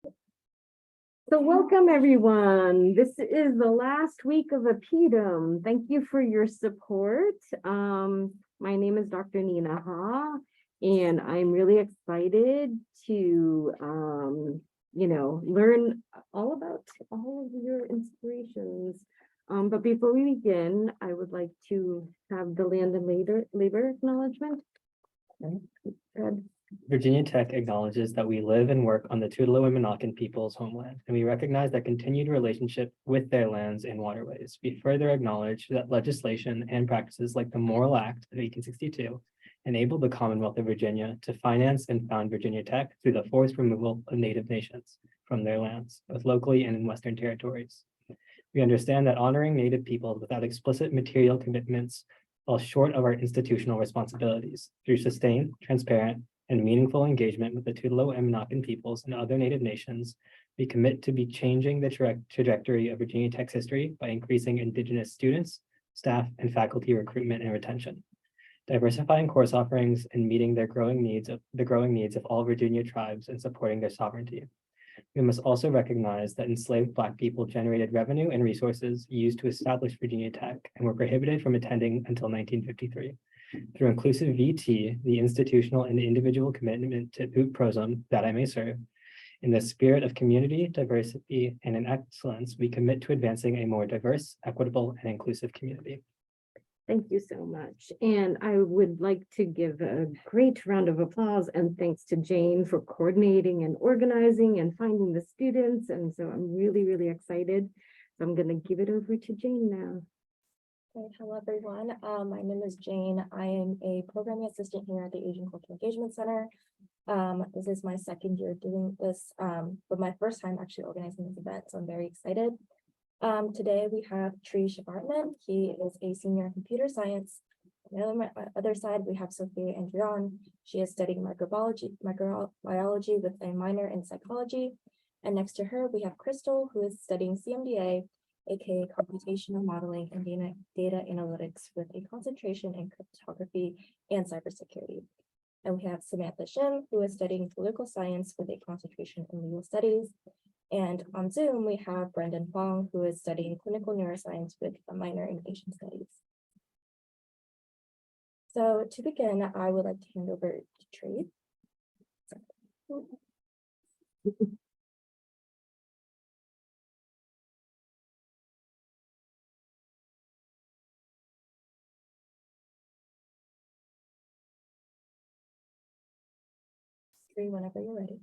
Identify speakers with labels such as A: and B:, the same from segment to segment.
A: So welcome, everyone. This is the last week of APIDM. Thank you for your support. My name is Dr. Nina Ha, and I'm really excited to, learn all about all of your inspirations. But before we begin, I would like to have the land and labor acknowledgement. Ed.
B: Virginia Tech acknowledges that we live and work on the Tulalip and Monacan people's homeland, and we recognize their continued relationship with their lands and waterways. We further acknowledge that legislation and practices like the Morrill Act of 1862 enabled the Commonwealth of Virginia to finance and found Virginia Tech through the forced removal of Native nations from their lands, both locally and in Western territories. We understand that honoring Native peoples without explicit material commitments falls short of our institutional responsibilities. Through sustained, transparent, and meaningful engagement with the Tulalip and Monacan peoples and other Native nations, we commit to be changing the trajectory of Virginia Tech's history by increasing Indigenous students, staff, and faculty recruitment and retention, diversifying course offerings and meeting the growing needs of all Virginia tribes and supporting their sovereignty. We must also recognize that enslaved Black people generated revenue and resources used to establish Virginia Tech and were prohibited from attending until 1953. Through inclusive VT, the institutional and individual commitment to ut prosum that I may serve, in the spirit of community, diversity, and in excellence, we commit to advancing a more diverse, equitable, and inclusive community.
A: Thank you so much. And I would like to give a great round of applause and thanks to Jane for coordinating and organizing and finding the students. And so I'm really, really excited. So I'm going to give it over to Jane now.
C: Okay, hello everyone. My name is Jane. I am a programming assistant here at the Asian Cultural Engagement Center. This is my second year doing this, but my first time actually organizing this event, so I'm very excited. Today we have Tree Shivartman. He is a senior in computer science. On the other side, we have Sophia Andrion. She is studying microbiology with a minor in psychology. And next to her, we have Crystal, who is studying CMDA, aka computational modeling and data analytics with a concentration in cryptography and cybersecurity. And we have Samantha Shim, who is studying political science with a concentration in legal studies. And on Zoom, we have Brendan Fong, who is studying clinical neuroscience with a minor in Asian studies. So to begin, I would like to hand over to Tree. Tree, whenever you're ready.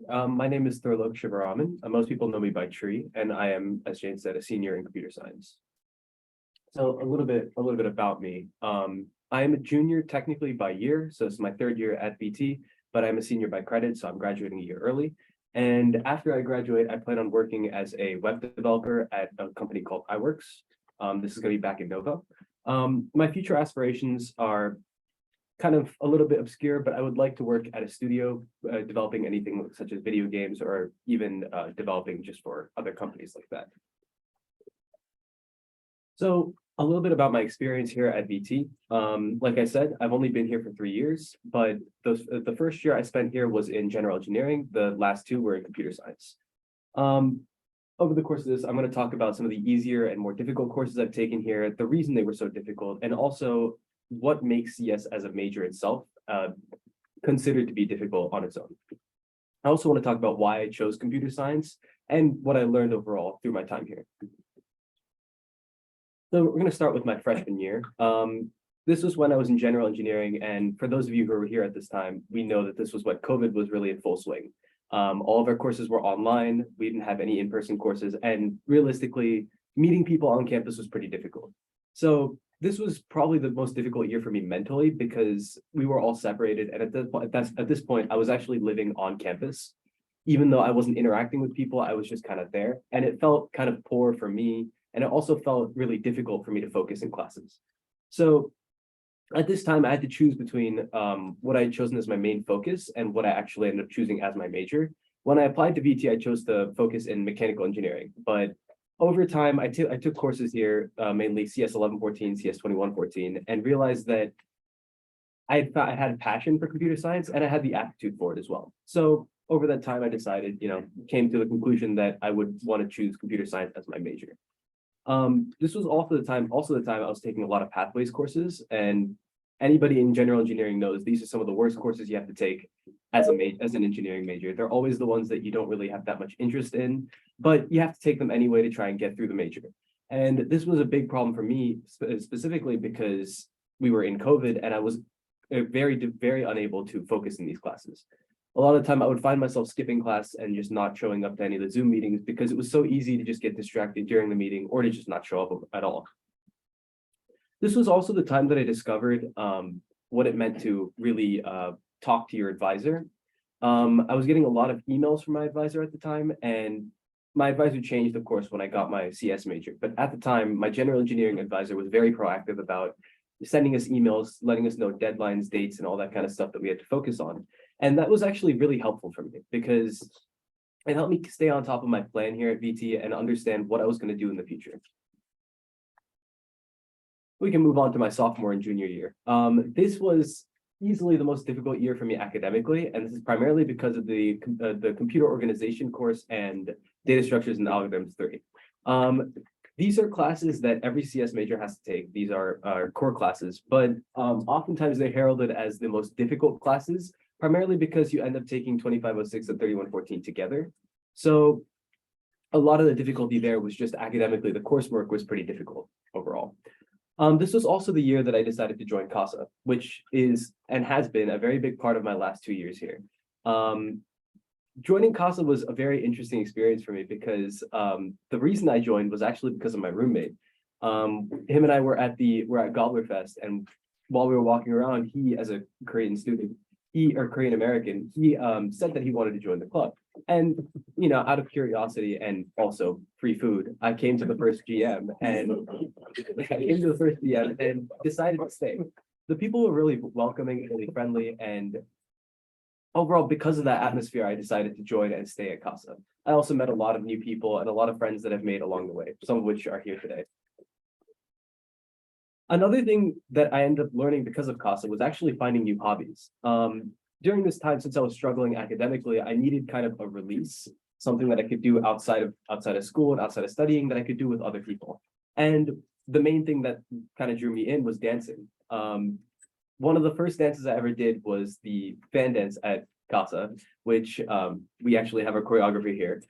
D: My name is Thurlok Shivaraman. Most people know me by Tree, and I am, as Jane said, a senior in computer science. So a little bit about me. I am a junior technically by year, so it's my third year at VT, but I'm a senior by credit, so I'm graduating a year early. And after I graduate, I plan on working as a web developer at a company called iWorks. This is going to be back in Nova. My future aspirations are kind of a little bit obscure, but I would like to work at a studio developing anything such as video games or even developing just for other companies like that. So a little bit about my experience here at VT. Like I said, I've only been here for 3 years, but the first year I spent here was in general engineering. The last 2 were in computer science. Over the course of this, I'm going to talk about some of the easier and more difficult courses I've taken here, the reason they were so difficult, and also what makes CS as a major itself considered to be difficult on its own. I also want to talk about why I chose computer science and what I learned overall through my time here. So we're going to start with my freshman year. This was when I was in general engineering, and for those of you who were here at this time, we know that this was when COVID was really in full swing. All of our courses were online. We didn't have any in-person courses, and realistically, meeting people on campus was pretty difficult. So this was probably the most difficult year for me mentally because we were all separated. And at this point, I was actually living on campus. Even though I wasn't interacting with people, I was just kind of there. And it felt kind of poor for me. And it also felt really difficult for me to focus in classes. So at this time, I had to choose between what I had chosen as my main focus and what I actually ended up choosing as my major. When I applied to VT, I chose to focus in mechanical engineering. But over time, I took courses here, mainly CS 1114, CS 2114, and realized that I had a passion for computer science and I had the aptitude for it as well. So over that time, I decided, came to the conclusion that I would want to choose computer science as my major. This was also the time I was taking a lot of pathways courses, and anybody in general engineering knows these are some of the worst courses you have to take as an engineering major. They're always the ones that you don't really have that much interest in, but you have to take them anyway to try and get through the major. And this was a big problem for me specifically because we were in COVID and I was very unable to focus in these classes. A lot of the time I would find myself skipping class and just not showing up to any of the Zoom meetings because it was so easy to just get distracted during the meeting or to just not show up at all. This was also the time that I discovered what it meant to really talk to your advisor. I was getting a lot of emails from my advisor at the time, and my advisor changed, of course, when I got my CS major. But at the time, my general engineering advisor was very proactive about sending us emails, letting us know deadlines, dates, and all that kind of stuff that we had to focus on. And that was actually really helpful for me because it helped me stay on top of my plan here at VT and understand what I was going to do in the future. We can move on to my sophomore and junior year. This was easily the most difficult year for me academically, and this is primarily because of the computer organization course and data structures and algorithms 3. These are classes that every CS major has to take. These are core classes, but oftentimes they're heralded as the most difficult classes, primarily because you end up taking 2506 and 3114 together. So a lot of the difficulty there was just academically, the coursework was pretty difficult overall. This was also the year that I decided to join CASA, which is and has been a very big part of my last 2 years here. Joining CASA was a very interesting experience for me because the reason I joined was actually because of my roommate. Him and I were at Gobblerfest, and while we were walking around, he, as a Korean student, Korean American, he said that he wanted to join the club. And out of curiosity and also free food, I came to the first GM and decided to stay. The people were really welcoming, really friendly, and overall, because of that atmosphere, I decided to join and stay at CASA. I also met a lot of new people and a lot of friends that I've made along the way, some of which are here today. Another thing that I ended up learning because of CASA was actually finding new hobbies. During this time, since I was struggling academically, I needed kind of a release, something that I could do outside of school and outside of studying that I could do with other people. And the main thing that kind of drew me in was dancing. One of the first dances I ever did was the fan dance at CASA, which we actually have a choreographer here.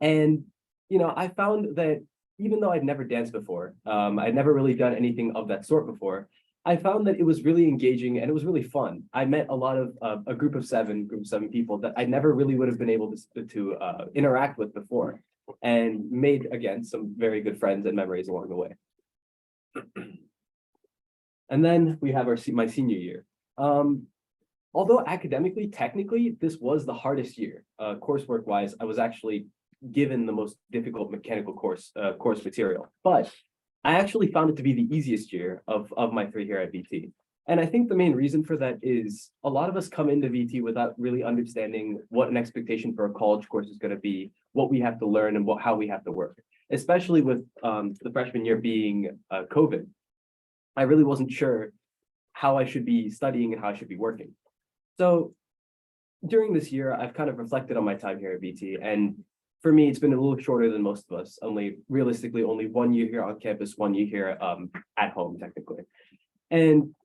D: And I found that even though I'd never danced before, I'd never really done anything of that sort before, I found that it was really engaging and it was really fun. I met a lot of a group of seven people that I never really would have been able to interact with before, and made, again, some very good friends and memories along the way. And then we have my senior year. Although academically, technically, this was the hardest year. Coursework wise, I was actually given the most difficult mechanical course material, but I actually found it to be the easiest year of my 3 here at VT. And I think the main reason for that is a lot of us come into VT without really understanding what an expectation for a college course is going to be, what we have to learn, and how we have to work, especially with the freshman year being COVID. I really wasn't sure how I should be studying and how I should be working. So during this year, I've kind of reflected on my time here at VT, and for me, it's been a little shorter than most of us. Realistically, only 1 year here on campus, 1 year here at home, technically. And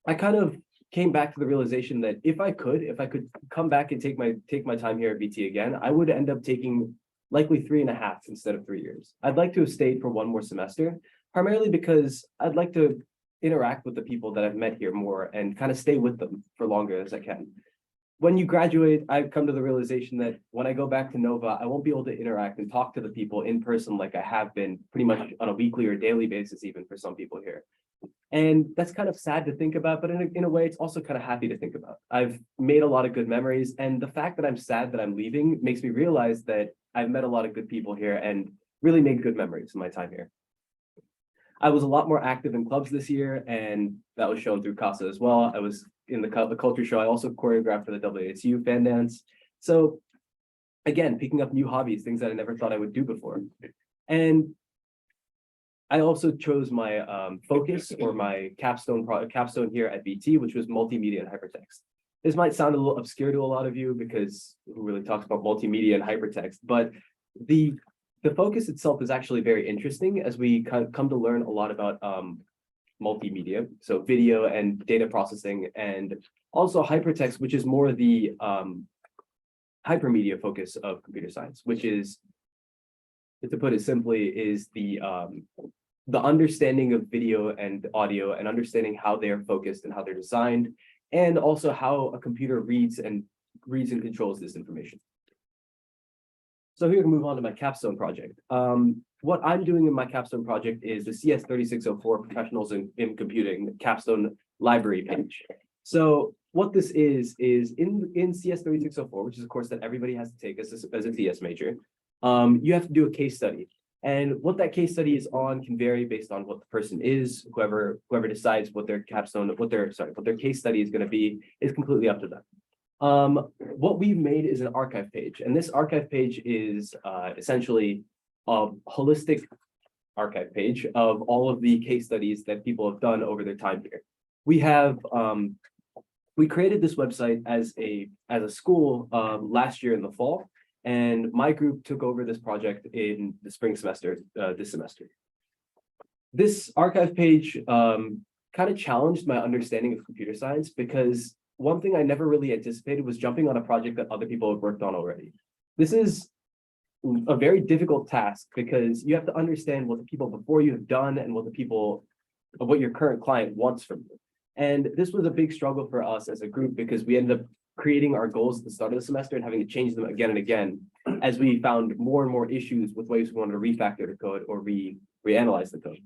D: I kind of came back to the realization that if I could come back and take my time here at VT again, I would end up taking likely 3.5 instead of 3 years. I'd like to have stayed for 1 more semester, primarily because I'd like to interact with the people that I've met here more and kind of stay with them for longer as I can. When you graduate, I've come to the realization that when I go back to Nova, I won't be able to interact and talk to the people in person like I have been pretty much on a weekly or daily basis, even for some people here. And that's kind of sad to think about, but in a way, it's also kind of happy to think about. I've made a lot of good memories, and the fact that I'm sad that I'm leaving makes me realize that I've met a lot of good people here and really made good memories in my time here. I was a lot more active in clubs this year, and that was shown through CASA as well. I was in the culture show. I also choreographed for the WSU fan dance. So again, picking up new hobbies, things that I never thought I would do before. And I also chose my focus or my capstone here at VT, which was multimedia and hypertext. This might sound a little obscure to a lot of you because who really talks about multimedia and hypertext, but the focus itself is actually very interesting as we come to learn a lot about multimedia, so video and data processing, and also hypertext, which is more the hypermedia focus of computer science, which is, to put it simply, is the understanding of video and audio and understanding how they are focused and how they're designed, and also how a computer reads and controls this information. So here we move on to my capstone project. What I'm doing in my capstone project is the CS 3604 Professionals in Computing capstone library page. So what this is in CS 3604, which is a course that everybody has to take as a TS major, you have to do a case study. And what that case study is on can vary based on what the person is. Whoever decides what their capstone, what their case study is going to be is completely up to them. What we've made is an archive page, and this archive page is essentially a holistic archive page of all of the case studies that people have done over their time here. We created this website as a school last year in the fall, and my group took over this project in the spring semester this semester. This archive page kind of challenged my understanding of computer science, because one thing I never really anticipated was jumping on a project that other people have worked on already. This is a very difficult task because you have to understand what the people before you have done and what your current client wants from you. And this was a big struggle for us as a group because we ended up creating our goals at the start of the semester and having to change them again and again as we found more and more issues with ways we wanted to refactor the code or reanalyze the code.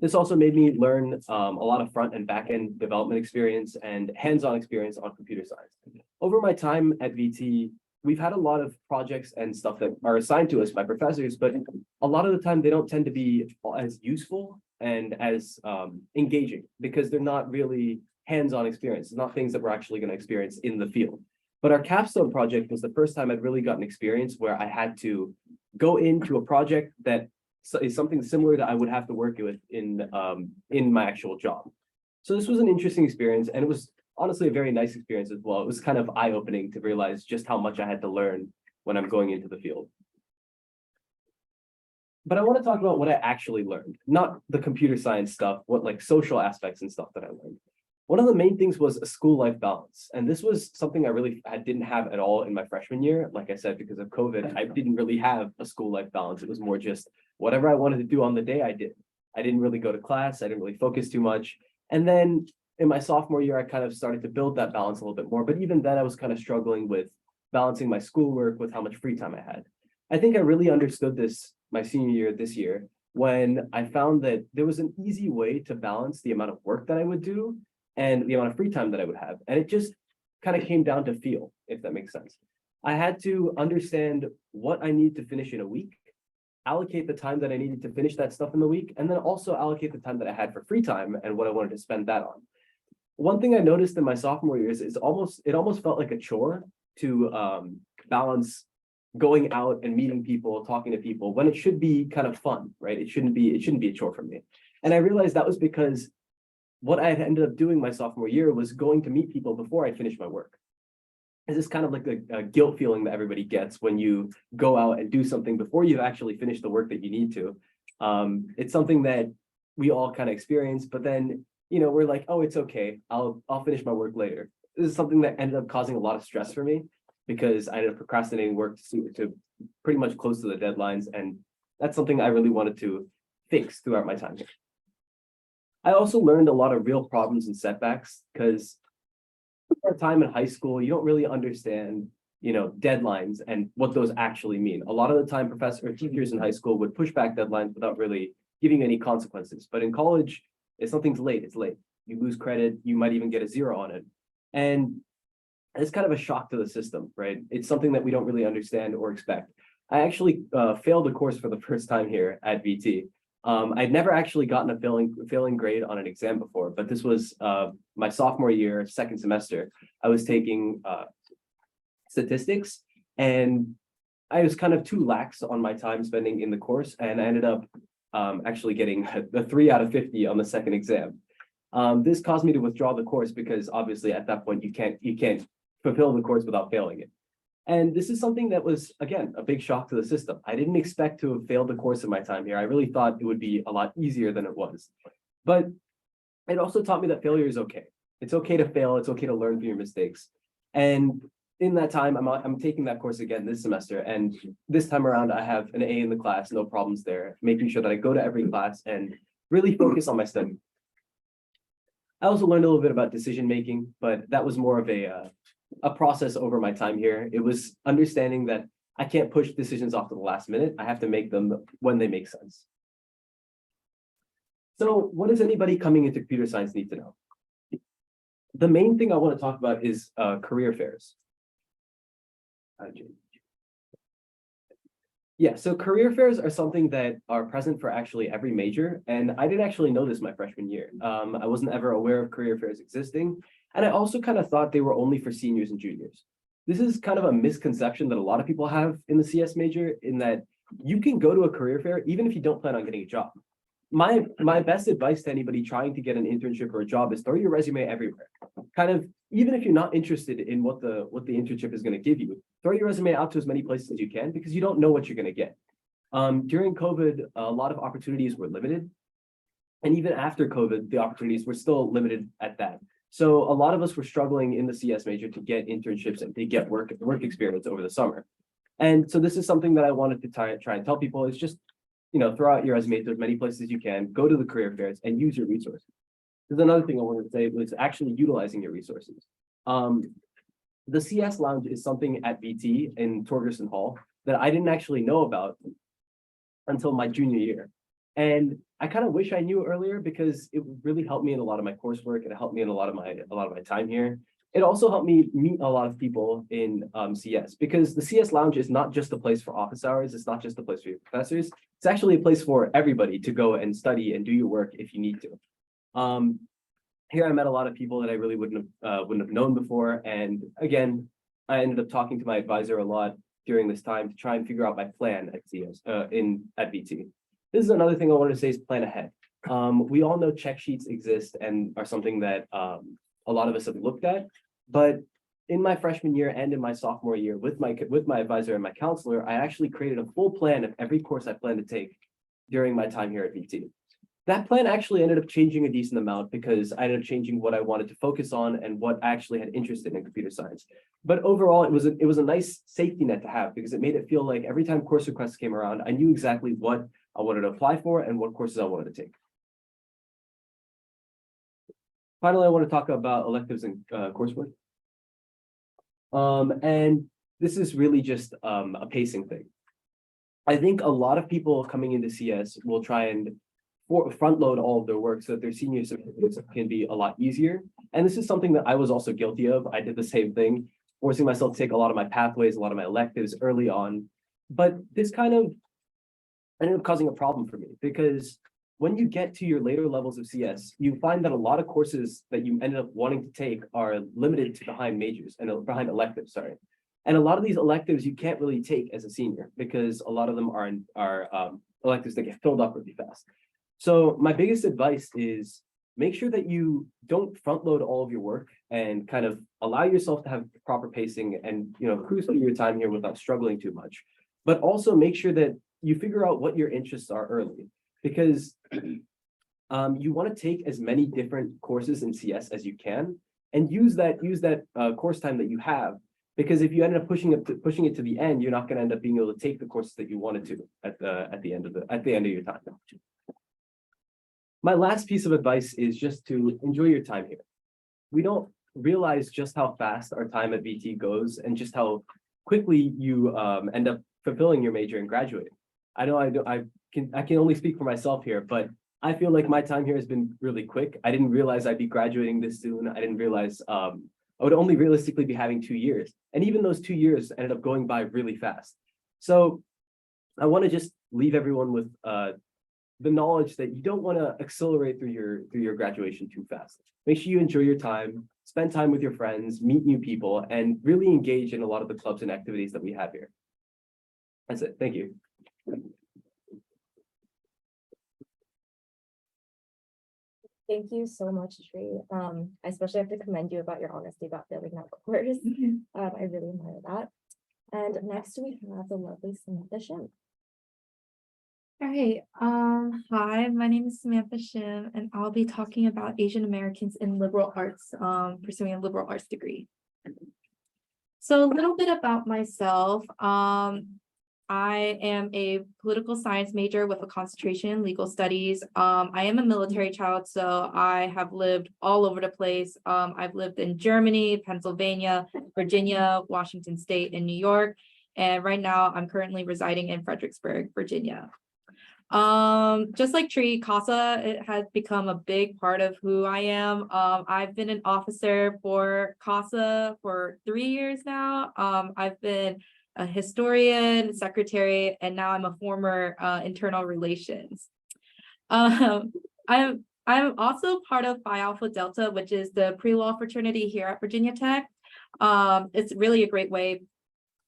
D: This also made me learn a lot of front and back end development experience and hands-on experience on computer science. Over my time at VT, we've had a lot of projects and stuff that are assigned to us by professors, but a lot of the time they don't tend to be as useful and as engaging because they're not really hands-on experience. It's not things that we're actually going to experience in the field. But our capstone project was the first time I'd really gotten experience where I had to go into a project that is something similar that I would have to work with in my actual job. So this was an interesting experience, and it was honestly a very nice experience as well. It was kind of eye-opening to realize just how much I had to learn when I'm going into the field. But I want to talk about what I actually learned, not the computer science stuff, what like social aspects and stuff that I learned. One of the main things was a school life balance. And this was something I didn't have at all in my freshman year. Like I said, because of COVID, I didn't really have a school life balance. It was more just whatever I wanted to do on the day, I did. I didn't really go to class. I didn't really focus too much. And then in my sophomore year, I kind of started to build that balance a little bit more. But even then, I was kind of struggling with balancing my schoolwork with how much free time I had. I think I really understood this my senior year this year when I found that there was an easy way to balance the amount of work that I would do and the amount of free time that I would have. And it just kind of came down to feel, if that makes sense. I had to understand what I need to finish in a week, allocate the time that I needed to finish that stuff in the week, and then also allocate the time that I had for free time and what I wanted to spend that on. One thing I noticed in my sophomore years is it almost felt like a chore to balance going out and meeting people, talking to people, when it should be kind of fun, right? It shouldn't be a chore for me. And I realized that was because what I had ended up doing my sophomore year was going to meet people before I finished my work. It's just kind of like a guilt feeling that everybody gets when you go out and do something before you've actually finished the work that you need to. It's something that we all kind of experience, but then, we're like, oh, it's okay. I'll finish my work later. This is something that ended up causing a lot of stress for me because I ended up procrastinating work to pretty much close to the deadlines. And that's something I really wanted to fix throughout my time here. I also learned a lot of real problems and setbacks because our time in high school, you don't really understand, deadlines and what those actually mean. A lot of the time, professors or teachers in high school would push back deadlines without really giving any consequences. But in college, if something's late, it's late. You lose credit, you might even get a 0 on it. And it's kind of a shock to the system, right? It's something that we don't really understand or expect. I actually failed a course for the first time here at VT. I'd never actually gotten a failing grade on an exam before, but this was my sophomore year, second semester. I was taking statistics, and I was kind of too lax on my time spending in the course, and I ended up actually getting a 3 out of 50 on the second exam. This caused me to withdraw the course because obviously at that point you can't fulfill the course without failing it. And this is something that was, again, a big shock to the system. I didn't expect to have failed the course in my time here. I really thought it would be a lot easier than it was. But it also taught me that failure is okay. It's okay to fail. It's okay to learn from your mistakes. And in that time, I'm taking that course again this semester. And this time around, I have an A in the class, no problems there, making sure that I go to every class and really focus on my study. I also learned a little bit about decision making, but that was more of a process over my time here. It was understanding that I can't push decisions off to the last minute. I have to make them when they make sense. So what does anybody coming into computer science need to know? The main thing I want to talk about is career fairs. Yeah, so career fairs are something that are present for actually every major, and I didn't actually know this my freshman year. I wasn't ever aware of career fairs existing, and I also kind of thought they were only for seniors and juniors. This is kind of a misconception that a lot of people have in the CS major, in that you can go to a career fair even if you don't plan on getting a job. My best advice to anybody trying to get an internship or a job is throw your resume everywhere. Kind of, even if you're not interested in what the internship is going to give you, throw your resume out to as many places as you can, because you don't know what you're going to get. During COVID, a lot of opportunities were limited. And even after COVID, the opportunities were still limited at that. So a lot of us were struggling in the CS major to get internships and to get work experience over the summer. And so this is something that I wanted to try and tell people is just, throw out your resume to as many places as you can, go to the career fairs and use your resources. There's another thing I wanted to say was actually utilizing your resources. The CS Lounge is something at VT in Torgerson Hall that I didn't actually know about until my junior year. And I kind of wish I knew earlier, because it really helped me in a lot of my coursework. It helped me in a lot of my time here. It also helped me meet a lot of people in CS, because the CS Lounge is not just a place for office hours. It's not just a place for your professors. It's actually a place for everybody to go and study and do your work if you need to. Here I met a lot of people that I really wouldn't have known before. And again, I ended up talking to my advisor a lot during this time to try and figure out my plan at CS at VT. This is another thing I wanted to say is plan ahead. We all know check sheets exist and are something that a lot of us have looked at. But in my freshman year and in my sophomore year with my advisor and my counselor, I actually created a full plan of every course I plan to take during my time here at VT. That plan actually ended up changing a decent amount, because I ended up changing what I wanted to focus on and what I actually had interest in computer science. But overall, it was a nice safety net to have, because it made it feel like every time course requests came around, I knew exactly what I wanted to apply for and what courses I wanted to take. Finally, I want to talk about electives and coursework. And this is really just a pacing thing. I think a lot of people coming into CS will try and front load all of their work so that their senior semesters can be a lot easier. And this is something that I was also guilty of. I did the same thing, forcing myself to take a lot of my pathways, a lot of my electives early on. But this kind of ended up causing a problem for me, because when you get to your later levels of CS, you find that a lot of courses that you ended up wanting to take are limited to behind majors and behind electives, sorry. And a lot of these electives you can't really take as a senior, because a lot of them are electives that get filled up really fast. So my biggest advice is make sure that you don't front load all of your work and kind of allow yourself to have proper pacing and cruise through your time here without struggling too much. But also make sure that you figure out what your interests are early, because you want to take as many different courses in CS as you can and use that course time that you have. Because if you end up pushing it to the end, you're not going to end up being able to take the courses that you wanted to at the end of your time. My last piece of advice is just to enjoy your time here. We don't realize just how fast our time at VT goes and just how quickly you end up fulfilling your major and graduating. I know I can only speak for myself here, but I feel like my time here has been really quick. I didn't realize I'd be graduating this soon. I didn't realize I would only realistically be having 2 years. And even those 2 years ended up going by really fast. So I want to just leave everyone with the knowledge that you don't want to accelerate through your graduation too fast. Make sure you enjoy your time, spend time with your friends, meet new people, and really engage in a lot of the clubs and activities that we have here. That's it. Thank you.
C: Thank you so much, Tree. I especially have to commend you about your honesty about failing that course. I really admire that. And next we have the lovely Samantha Shim.
E: All right. Hi, my name is Samantha Shim, and I'll be talking about Asian Americans in liberal arts, pursuing a liberal arts degree. So a little bit about myself. I am a political science major with a concentration in legal studies. I am a military child, so I have lived all over the place. I've lived in Germany, Pennsylvania, Virginia, Washington State, and New York. And right now I'm currently residing in Fredericksburg, Virginia. Just like Tree, CASA, it has become a big part of who I am. I've been an officer for CASA for 3 years now. I've been a historian, secretary, and now I'm a former internal relations. I'm also part of Phi Alpha Delta, which is the pre-law fraternity here at Virginia Tech. It's really a great way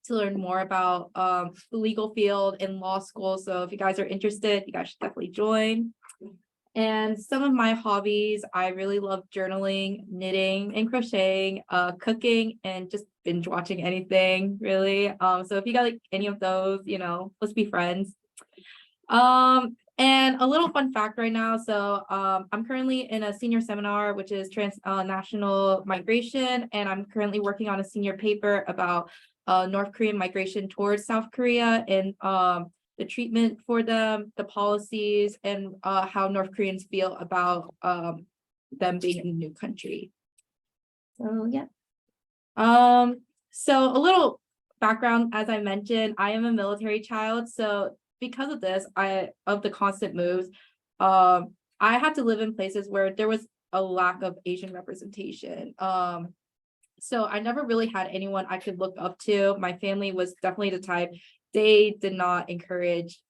E: to learn more about the legal field in law school. So if you guys are interested, you guys should definitely join. And some of my hobbies, I really love journaling, knitting and crocheting, cooking, and just binge watching anything really. So if you got like any of those, let's be friends. And a little fun fact right now. So I'm currently in a senior seminar, which is transnational migration. And I'm currently working on a senior paper about North Korean migration towards South Korea and the treatment for them, the policies, and how North Koreans feel about them being in a new country. So yeah. So a little background, as I mentioned, I am a military child. So because of this, of the constant moves, I had to live in places where there was a lack of Asian representation. So I never really had anyone I could look up to. My family was definitely the type, they did not encourage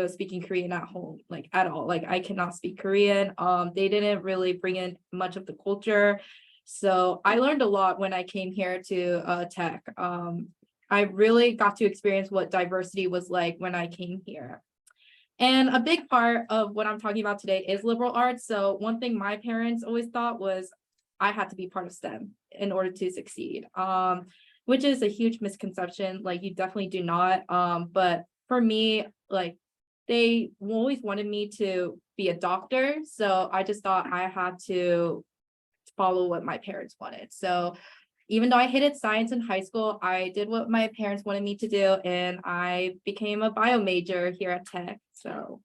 E: speaking Korean at home, like at all. Like I cannot speak Korean. They didn't really bring in much of the culture. So I learned a lot when I came here to Tech. I really got to experience what diversity was like when I came here. And a big part of what I'm talking about today is liberal arts. So one thing my parents always thought was I had to be part of STEM in order to succeed, which is a huge misconception. Like you definitely do not. But for me, like they always wanted me to be a doctor. So I just thought I had to follow what my parents wanted. So even though I hated science in high school, I did what my parents wanted me to do, and I became a bio major here at Tech. So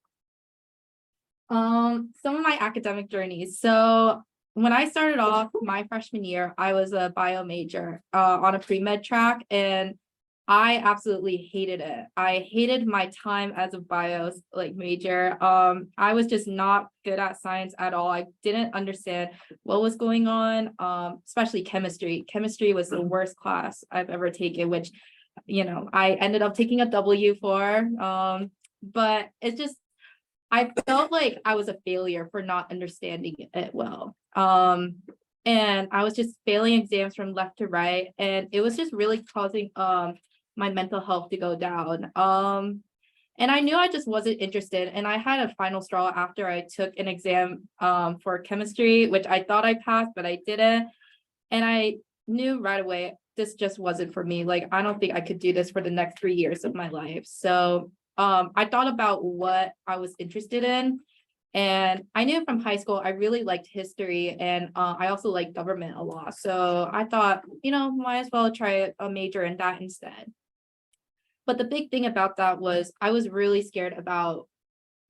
E: some of my academic journeys. So when I started off my freshman year, I was a bio major on a pre-med track, and I absolutely hated it. I hated my time as a bio major. I was just not good at science at all. I didn't understand what was going on, especially chemistry. Chemistry was the worst class I've ever taken, which, I ended up taking a W for. But it's just, I felt like I was a failure for not understanding it well. And I was just failing exams from left to right. And it was just really causing my mental health to go down. And I knew I just wasn't interested. And I had a final straw after I took an exam for chemistry, which I thought I passed, but I didn't. And I knew right away, this just wasn't for me. Like, I don't think I could do this for the next 3 years of my life. So I thought about what I was interested in. And I knew from high school, I really liked history, and I also liked government a lot. So I thought, might as well try a major in that instead. But the big thing about that was I was really scared about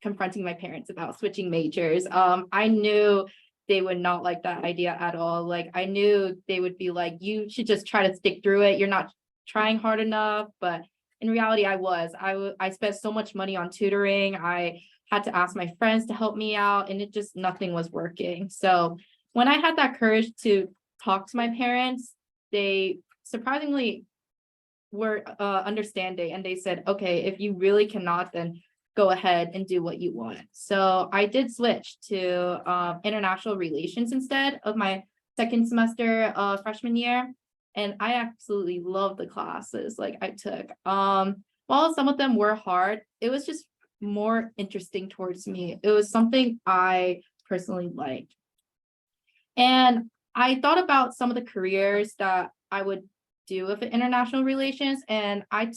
E: confronting my parents about switching majors. I knew they would not like that idea at all. Like I knew they would be like, you should just try to stick through it. You're not trying hard enough. But in reality, I spent so much money on tutoring. I had to ask my friends to help me out, and nothing was working. So when I had that courage to talk to my parents, they surprisingly were understanding, and they said, okay, if you really cannot, then go ahead and do what you want. So I did switch to international relations instead of my second semester freshman year. And I absolutely loved the classes like I took. While some of them were hard, it was just more interesting towards me. It was something I personally liked. And I thought about some of the careers that I would do with international relations, and I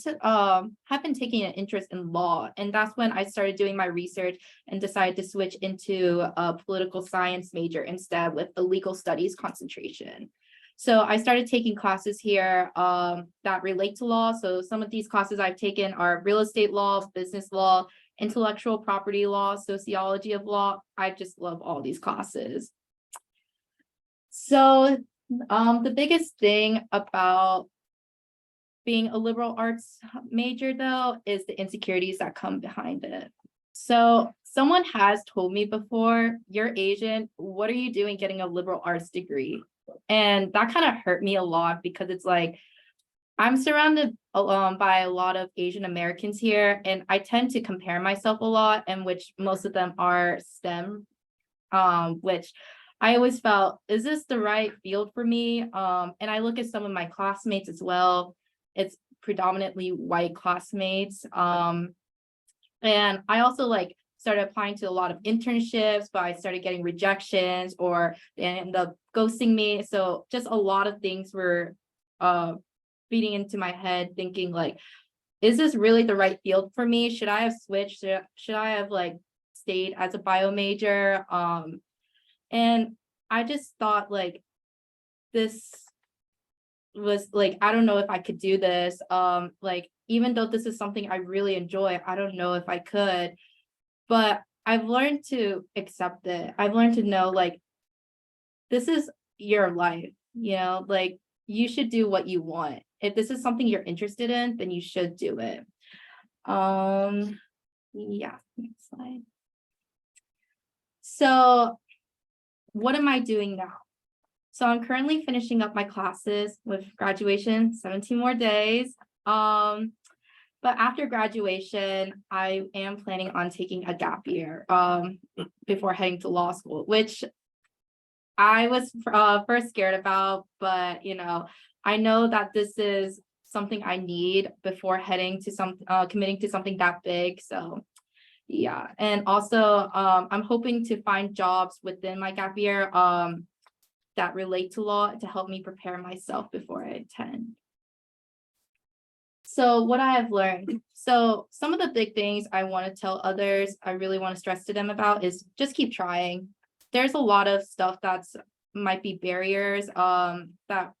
E: have been taking an interest in law, and that's when I started doing my research and decided to switch into a political science major instead with a legal studies concentration. So I started taking classes here that relate to law. So some of these classes I've taken are real estate law, business law, intellectual property law, sociology of law. I just love all these classes. So the biggest thing about being a liberal arts major, though, is the insecurities that come behind it. So someone has told me before, you're Asian, what are you doing getting a liberal arts degree? And that kind of hurt me a lot because it's like, I'm surrounded by a lot of Asian Americans here, and I tend to compare myself a lot, and which most of them are STEM, which I always felt, is this the right field for me? And I look at some of my classmates as well. It's predominantly white classmates. And I also like started applying to a lot of internships, but I started getting rejections or they end up ghosting me. So just a lot of things were feeding into my head, thinking like, is this really the right field for me? Should I have switched? Should I have like stayed as a bio major? And I just thought like, this was like, I don't know if I could do this. Like, even though this is something I really enjoy, I don't know if I could, but I've learned to accept it. I've learned to know like, this is your life, like you should do what you want. If this is something you're interested in, then you should do it. Yeah, next slide. So what am I doing now? So I'm currently finishing up my classes with graduation, 17 more days. But after graduation, I am planning on taking a gap year before heading to law school, which I was first scared about, but I know that this is something I need before heading to committing to something that big. So yeah, and also I'm hoping to find jobs within my gap year that relate to law to help me prepare myself before I attend. So what I have learned. So some of the big things I want to tell others, I really want to stress to them about is just keep trying. There's a lot of stuff that's might be barriers that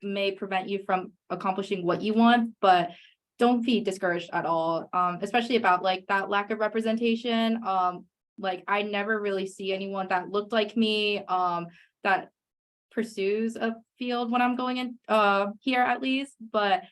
E: may prevent you from accomplishing what you want, but don't be discouraged at all, especially about like that lack of representation. Like I never really see anyone that looked like me that pursues a field when I'm going in here at least, but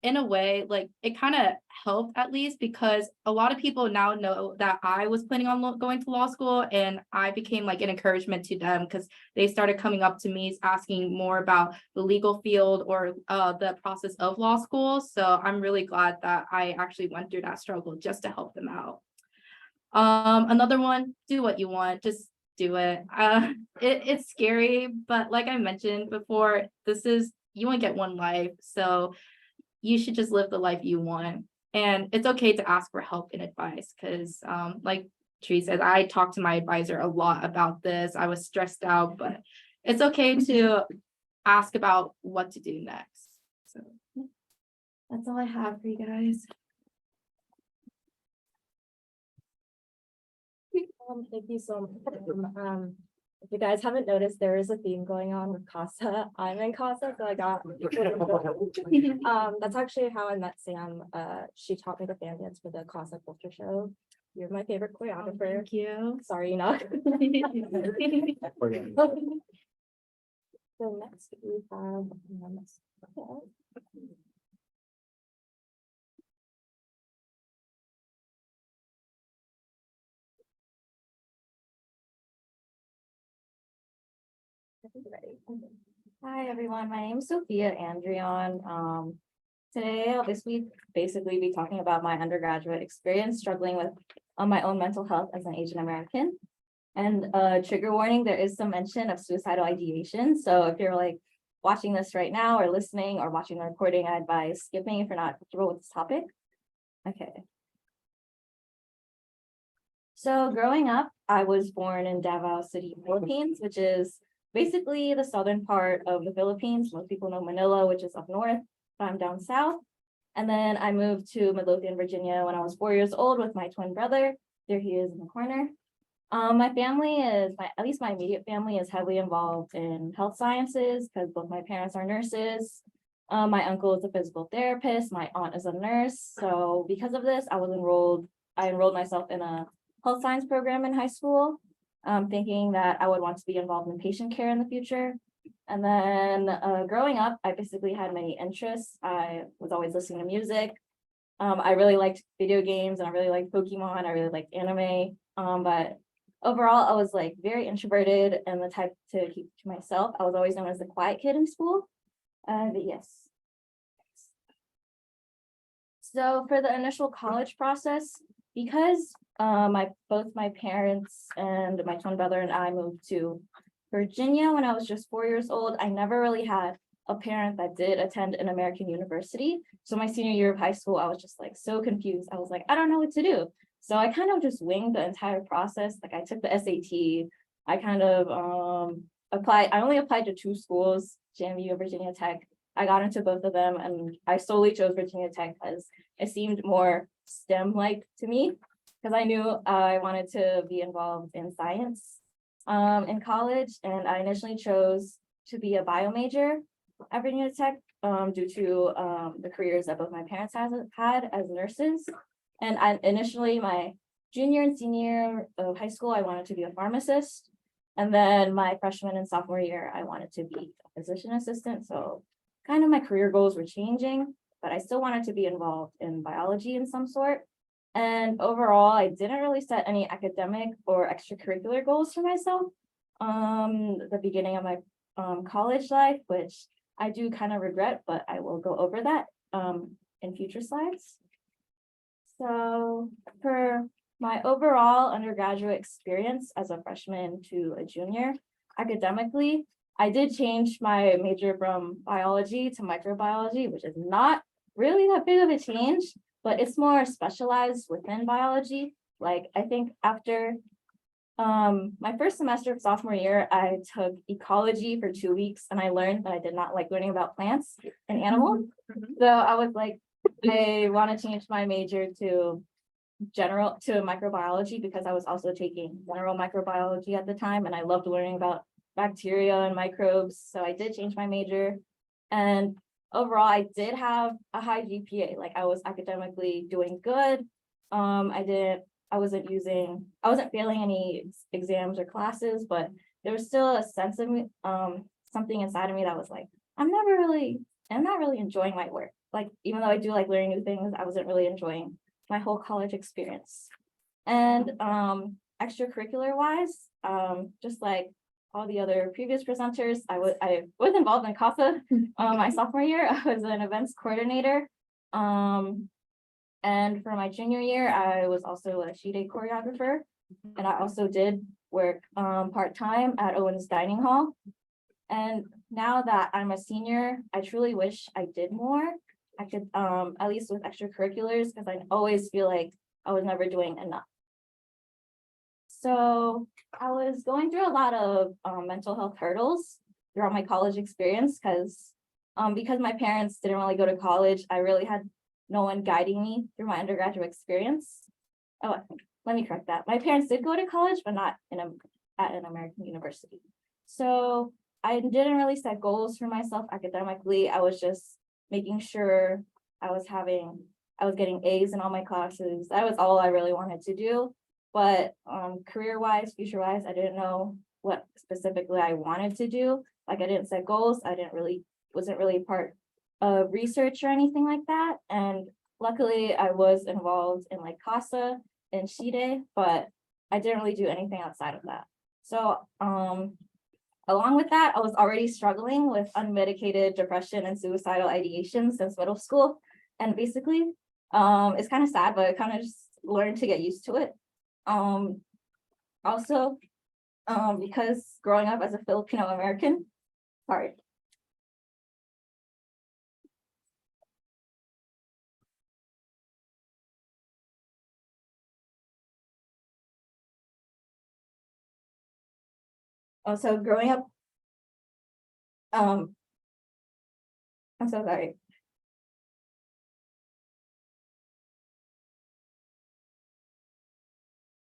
E: in a way, like it kind of helped at least because a lot of people now know that I was planning on going to law school, and I became like an encouragement to them because they started coming up to me asking more about the legal field or the process of law school. So I'm really glad that I actually went through that struggle just to help them out. Another one, do what you want, just do it. It's scary, but like I mentioned before, you only get one life. So you should just live the life you want. And it's okay to ask for help and advice because like Tree said, I talked to my advisor a lot about this. I was stressed out, but it's okay to ask about what to do next. So that's all I have for you guys.
C: Thank you so much. If you guys haven't noticed, there is a theme going on with CASA. I'm in CASA, so I got that's actually how I met Sam. She taught me the fan dance for the CASA culture show. You're my favorite choreographer.
E: Thank you.
C: Sorry, not. So next we have
F: Hi, everyone. My name is Sophia Andrion. Today I'll basically be talking about my undergraduate experience struggling with my own mental health as an Asian American. And trigger warning, there is some mention of suicidal ideation. So if you're like watching this right now or listening or watching the recording, I advise skipping if you're not comfortable with this topic. Okay. So growing up, I was born in Davao City, Philippines, which is basically the southern part of the Philippines. Most people know Manila, which is up north, but I'm down south. And then I moved to Midlothian, Virginia when I was 4 years old with my twin brother. There he is in the corner. My family is, at least my immediate family is heavily involved in health sciences because both my parents are nurses. My uncle is a physical therapist. My aunt is a nurse. So because of this, I enrolled myself in a health science program in high school, thinking that I would want to be involved in patient care in the future. And then growing up, I basically had many interests. I was always listening to music. I really liked video games and I really liked Pokemon. I really liked anime. But overall, I was like very introverted and the type to keep to myself. I was always known as the quiet kid in school. But yes. So for the initial college process, because both my parents and my twin brother and I moved to Virginia when I was just 4 years old, I never really had a parent that did attend an American university. So my senior year of high school, I was just like so confused. I was like, I don't know what to do. So I kind of just winged the entire process. Like I took the SAT. I kind of applied. I only applied to 2 schools, JMU and Virginia Tech. I got into both of them and I solely chose Virginia Tech because it seemed more STEM-like to me because I knew I wanted to be involved in science in college. And I initially chose to be a bio major at Virginia Tech due to the careers that both my parents had as nurses. And initially my junior and senior of high school, I wanted to be a pharmacist. And then my freshman and sophomore year, I wanted to be a physician assistant. So kind of my career goals were changing, but I still wanted to be involved in biology in some sort. And overall, I didn't really set any academic or extracurricular goals for myself. The beginning of my college life, which I do kind of regret, but I will go over that in future slides. So for my overall undergraduate experience as a freshman to a junior, academically, I did change my major from biology to microbiology, which is not really that big of a change, but it's more specialized within biology. Like I think after my first semester of sophomore year, I took ecology for 2 weeks and I learned that I did not like learning about plants and animals. So I was like, I want to change my major to microbiology because I was also taking general microbiology at the time and I loved learning about bacteria and microbes. So I did change my major. And overall, I did have a high GPA. Like I was academically doing good. I wasn't failing any exams or classes, but there was still a sense of me, something inside of me that was like, I'm not really enjoying my work. Like, even though I do like learning new things, I wasn't really enjoying my whole college experience. And extracurricular wise, just like all the other previous presenters, I was involved in CASA my sophomore year. I was an events coordinator. And for my junior year, I was also a she day choreographer. And I also did work part-time at Owen's Dining Hall. And now that I'm a senior, I truly wish I did more. I could, at least with extracurriculars, because I always feel like I was never doing enough. So I was going through a lot of mental health hurdles throughout my college experience because my parents didn't really go to college, I really had no one guiding me through my undergraduate experience. Oh, let me correct that. My parents did go to college, but not at an American university. So I didn't really set goals for myself academically. I was just making sure I was getting A's in all my classes. That was all I really wanted to do. But career-wise, future-wise, I didn't know what specifically I wanted to do. Like I didn't set goals. Wasn't really part of research or anything like that. And luckily I was involved in like CASA and SHE-DAY, but I didn't really do anything outside of that. So along with that, I was already struggling with unmedicated depression and suicidal ideation since middle school. And basically, it's kind of sad, but I kind of just learned to get used to it. Also, because growing up as a Filipino American, sorry. Also, growing up I'm so sorry.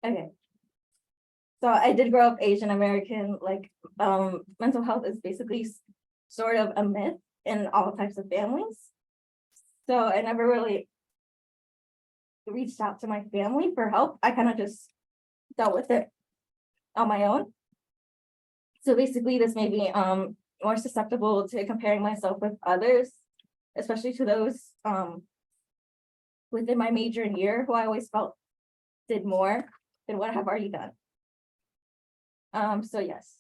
F: Okay. So I did grow up Asian American, like, mental health is basically sort of a myth in all types of families. So I never really reached out to my family for help. I kind of just dealt with it on my own. So basically this made me more susceptible to comparing myself with others, especially to those within my major and year who I always felt did more than what I have already done. So yes.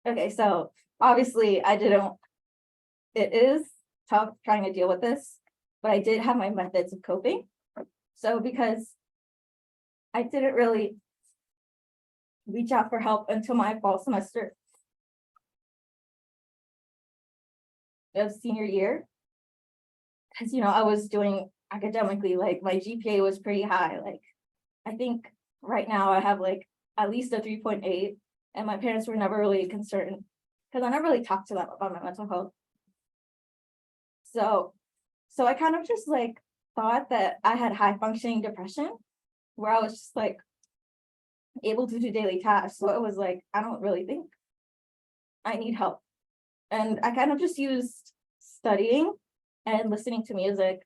F: Okay, so obviously it is tough trying to deal with this, but I did have my methods of coping. So because I didn't really reach out for help until my fall semester of senior year. Because, I was doing academically, like my GPA was pretty high. Like, I think right now I have like at least a 3.8, and my parents were never really concerned because I never really talked to them about my mental health. So I kind of just like thought that I had high functioning depression, where I was just like able to do daily tasks. So it was like, I don't really think I need help. And I kind of just used studying and listening to music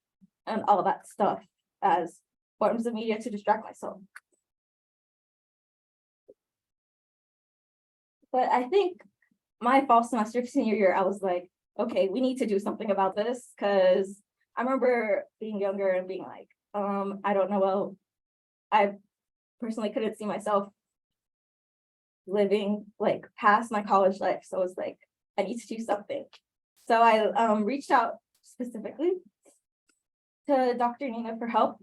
F: and all that stuff as forms of media to distract myself. But I think my fall semester senior year, I was like, okay, we need to do something about this, because I remember being younger and being like, I don't know, well, I personally couldn't see myself living like past my college life. So it's like, I need to do something. So I reached out specifically to Dr. Nina for help.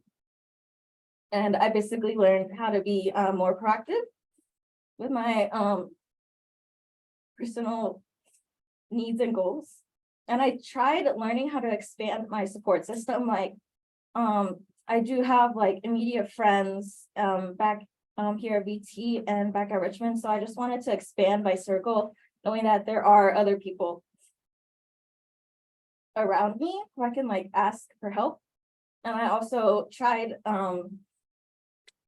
F: And I basically learned how to be more proactive with my personal needs and goals. And I tried learning how to expand my support system. Like, I do have like immediate friends back here at VT and back at Richmond. So I just wanted to expand my circle, knowing that there are other people around me who I can like ask for help. And I also tried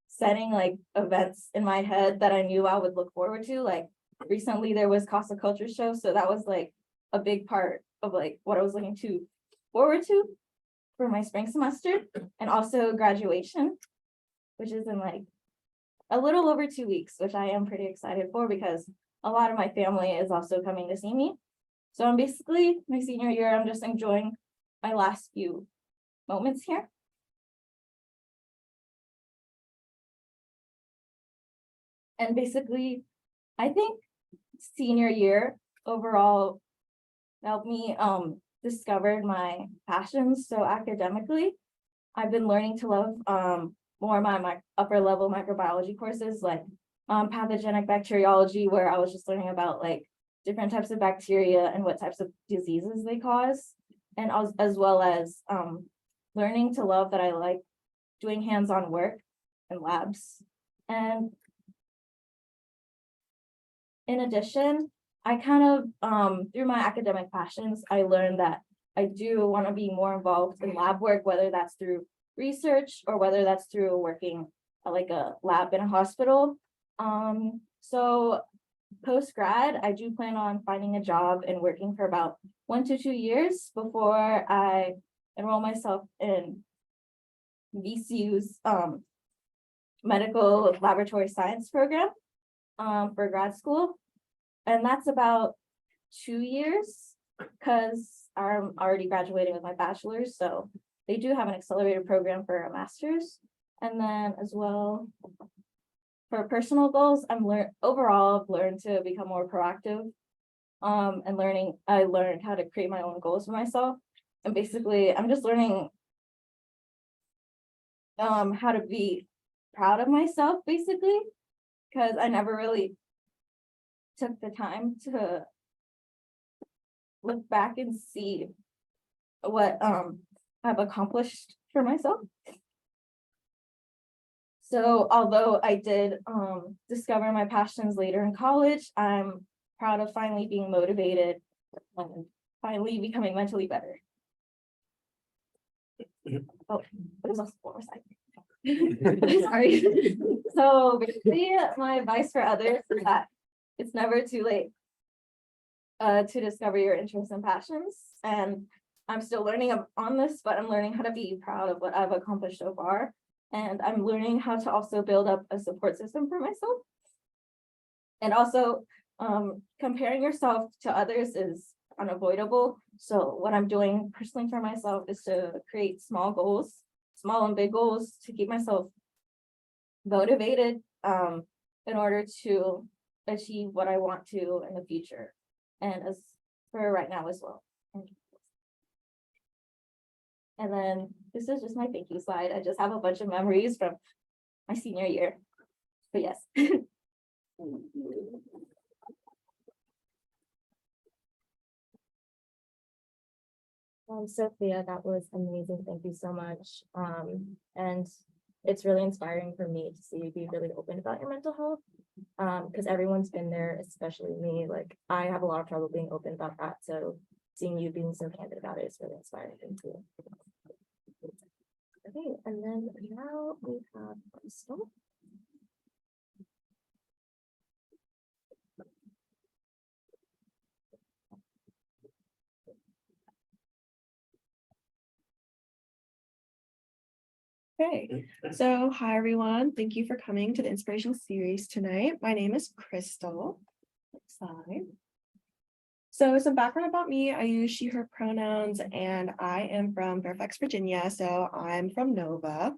F: setting like events in my head that I knew I would look forward to. Like recently there was Casa Culture Show. So that was like a big part of like what I was looking forward to for my spring semester. And also graduation, which is in like a little over 2 weeks, which I am pretty excited for because a lot of my family is also coming to see me. So I'm basically my senior year, I'm just enjoying my last few moments here. And basically, I think senior year overall helped me discover my passions. So academically, I've been learning to love more of my upper level microbiology courses, like pathogenic bacteriology, where I was just learning about like different types of bacteria and what types of diseases they cause. And as well as learning to love that I like doing hands-on work in labs. And in addition, I kind of, through my academic passions, I learned that I do want to be more involved in lab work, whether that's through research or whether that's through working at like a lab in a hospital. So post-grad, I do plan on finding a job and working for about 1 to 2 years before I enroll myself in VCU's medical laboratory science program for grad school. And that's about 2 years because I'm already graduating with my bachelor's. So they do have an accelerated program for a master's. And then as well, for personal goals, overall I've learned to become more proactive. And I learned how to create my own goals for myself. And basically I'm just learning how to be proud of myself, basically, because I never really took the time to look back and see what I've accomplished for myself. So although I did discover my passions later in college, I'm proud of finally being motivated and finally becoming mentally better. Oh, there's also one more side. Sorry. So basically, my advice for others is that it's never too late to discover your interests and passions. And I'm still learning on this, but I'm learning how to be proud of what I've accomplished so far. And I'm learning how to also build up a support system for myself. And also, comparing yourself to others is unavoidable. So what I'm doing personally for myself is to create small goals, small and big goals, to keep myself motivated in order to achieve what I want to in the future, and as for right now as well. And then this is just my thank you slide. I just have a bunch of memories from my senior year. But yes.
C: Sophia, that was amazing. Thank you so much. And it's really inspiring for me to see you be really open about your mental health. Because everyone's been there, especially me. Like, I have a lot of trouble being open about that. So seeing you being so candid about it is really inspiring. Thank you. Okay, and then now we have Crystal.
G: Okay, so hi everyone. Thank you for coming to the inspiration series tonight. My name is Crystal. Next slide. So some background about me, I use she, her pronouns, and I am from Fairfax, Virginia. So I'm from Nova.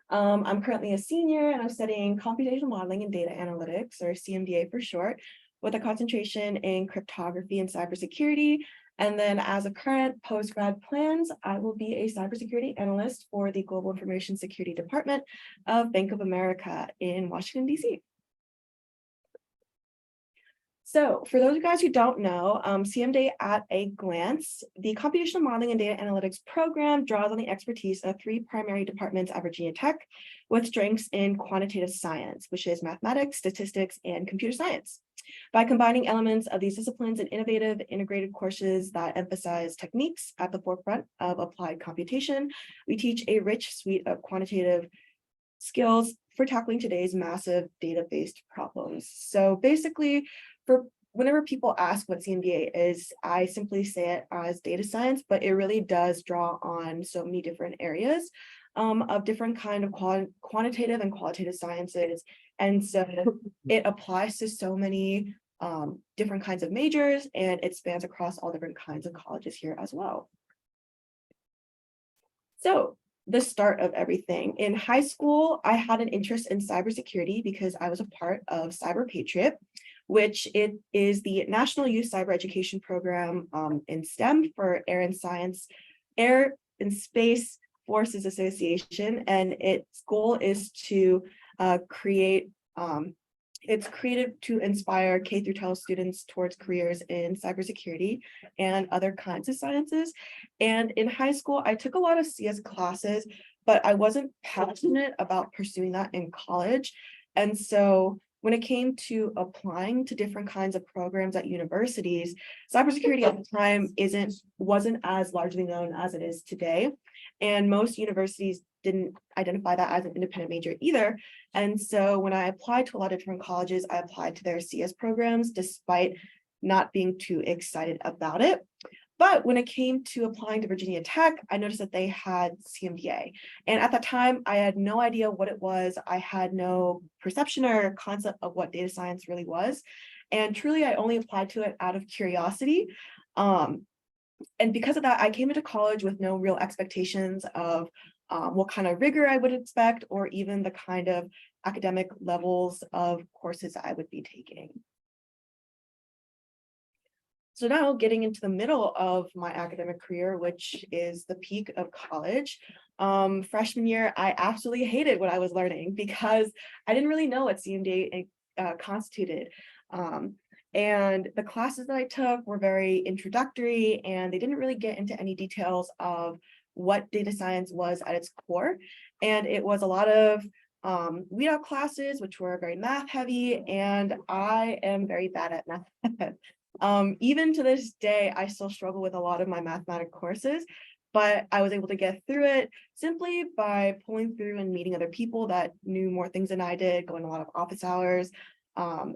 G: I'm currently a senior and I'm studying computational modeling and data analytics, or CMDA for short, with a concentration in cryptography and cybersecurity. And then as a current post-grad plans, I will be a cybersecurity analyst for the Global Information Security Department of Bank of America in Washington, D.C. So for those of you guys who don't know, CMDA at a glance, the computational modeling and data analytics program draws on the expertise of three primary departments at Virginia Tech with strengths in quantitative science, which is mathematics, statistics, and computer science. By combining elements of these disciplines in innovative integrated courses that emphasize techniques at the forefront of applied computation, we teach a rich suite of quantitative skills for tackling today's massive data-based problems. So basically, for whenever people ask what CMDA is, I simply say it as data science, but it really does draw on so many different areas of different kind of quantitative and qualitative sciences. And so it applies to so many different kinds of majors, and it spans across all different kinds of colleges here as well. So the start of everything. In high school, I had an interest in cybersecurity because I was a part of Cyber Patriot, which it is the National Youth Cyber Education Program in STEM for Air and Space Forces Association, and its goal is to created to inspire K through 12 students towards careers in cybersecurity and other kinds of sciences. And in high school, I took a lot of CS classes, but I wasn't passionate about pursuing that in college. And so when it came to applying to different kinds of programs at universities, cybersecurity at the time wasn't as largely known as it is today. And most universities didn't identify that as an independent major either. And so when I applied to a lot of different colleges, I applied to their CS programs despite not being too excited about it. But when it came to applying to Virginia Tech, I noticed that they had CMDA. And at that time, I had no idea what it was. I had no perception or concept of what data science really was. And truly, I only applied to it out of curiosity. And because of that, I came into college with no real expectations of what kind of rigor I would expect, or even the kind of academic levels of courses I would be taking. So now getting into the middle of my academic career, which is the peak of college, freshman year, I absolutely hated what I was learning because I didn't really know what CMDA constituted. And the classes that I took were very introductory, and they didn't really get into any details of what data science was at its core. And it was a lot of weed out classes, which were very math heavy, and I am very bad at math. Even to this day, I still struggle with a lot of my mathematics courses, but I was able to get through it simply by pulling through and meeting other people that knew more things than I did, going to a lot of office hours,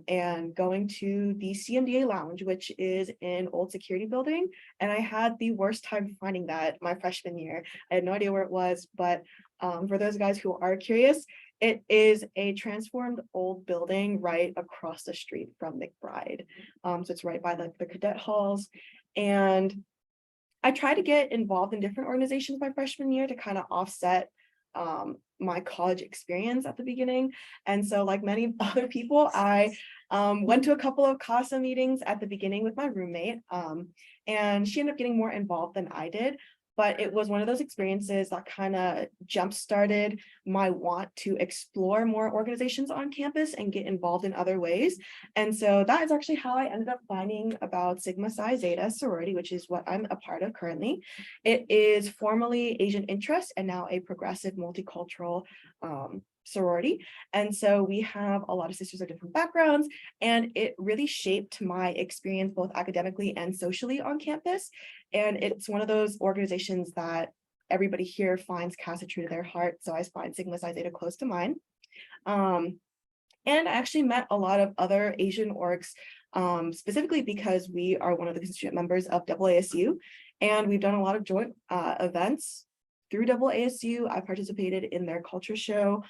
G: and going to the CMDA lounge, which is in Old Security Building. And I had the worst time finding that my freshman year. I had no idea where it was, but for those guys who are curious, it is a transformed old building right across the street from McBride. So it's right by the cadet halls. And I tried to get involved in different organizations my freshman year to kind of offset my college experience at the beginning. And so like many other people, I went to a couple of CASA meetings at the beginning with my roommate, and she ended up getting more involved than I did. But it was one of those experiences that kind of jump-started my want to explore more organizations on campus and get involved in other ways. And so that is actually how I ended up finding about Sigma Psi Zeta sorority, which is what I'm a part of currently. It is formerly Asian Interest and now a progressive multicultural sorority. And so we have a lot of sisters of different backgrounds, and it really shaped my experience both academically and socially on campus. And it's one of those organizations that everybody here finds CASA true to their heart. So I find Sigma Psi Zeta close to mine. And I actually met a lot of other Asian orgs, specifically because we are one of the constituent members of AASU, and we've done a lot of joint events through AASU. I participated in their culture show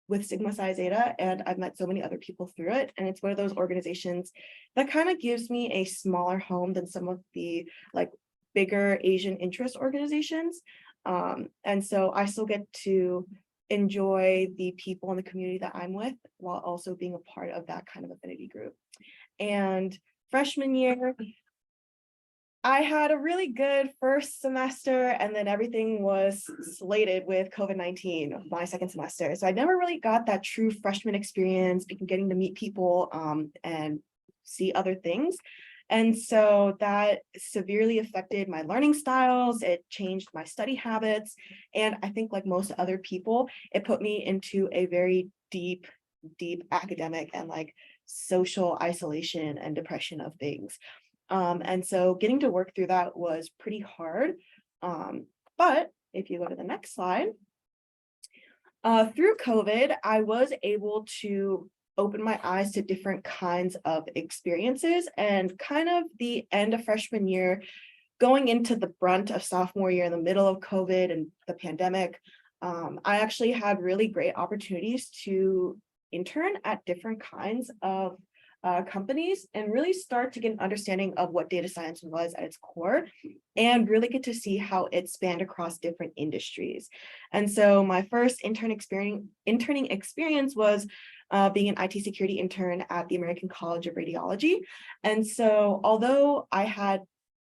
G: with Sigma Psi Zeta, and I've met so many other people through it. And it's one of those organizations that kind of gives me a smaller home than some of the like bigger Asian interest organizations. And so I still get to enjoy the people in the community that I'm with while also being a part of that kind of affinity group. And freshman year, I had a really good first semester, and then everything was slated with COVID-19 my second semester. So I never really got that true freshman experience, getting to meet people and see other things. And so that severely affected my learning styles. It changed my study habits. And I think like most other people, it put me into a very deep academic and like social isolation and depression of things. And so getting to work through that was pretty hard. But if you go to the next slide, through COVID, I was able to open my eyes to different kinds of experiences, and kind of the end of freshman year, going into the brunt of sophomore year in the middle of COVID and the pandemic, I actually had really great opportunities to intern at different kinds of companies and really start to get an understanding of what data science was at its core, and really get to see how it spanned across different industries. And so my first interning experience was being an IT security intern at the American College of Radiology. And so although I had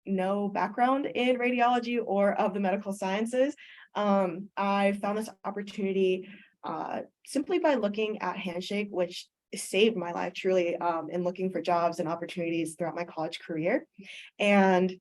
G: no background in radiology or of the medical sciences, I found this opportunity simply by looking at Handshake, which saved my life truly in looking for jobs and opportunities throughout my college career. And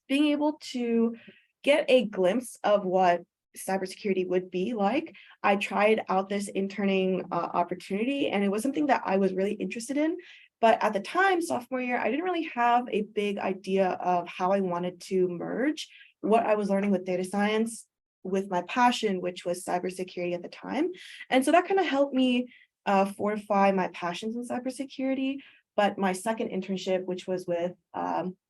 G: being able to get a glimpse of what cybersecurity would be like, I tried out this interning opportunity, and it was something that I was really interested in. But at the time, sophomore year, I didn't really have a big idea of how I wanted to merge what I was learning with data science with my passion, which was cybersecurity at the time. And so that kind of helped me fortify my passions in cybersecurity. But my second internship, which was with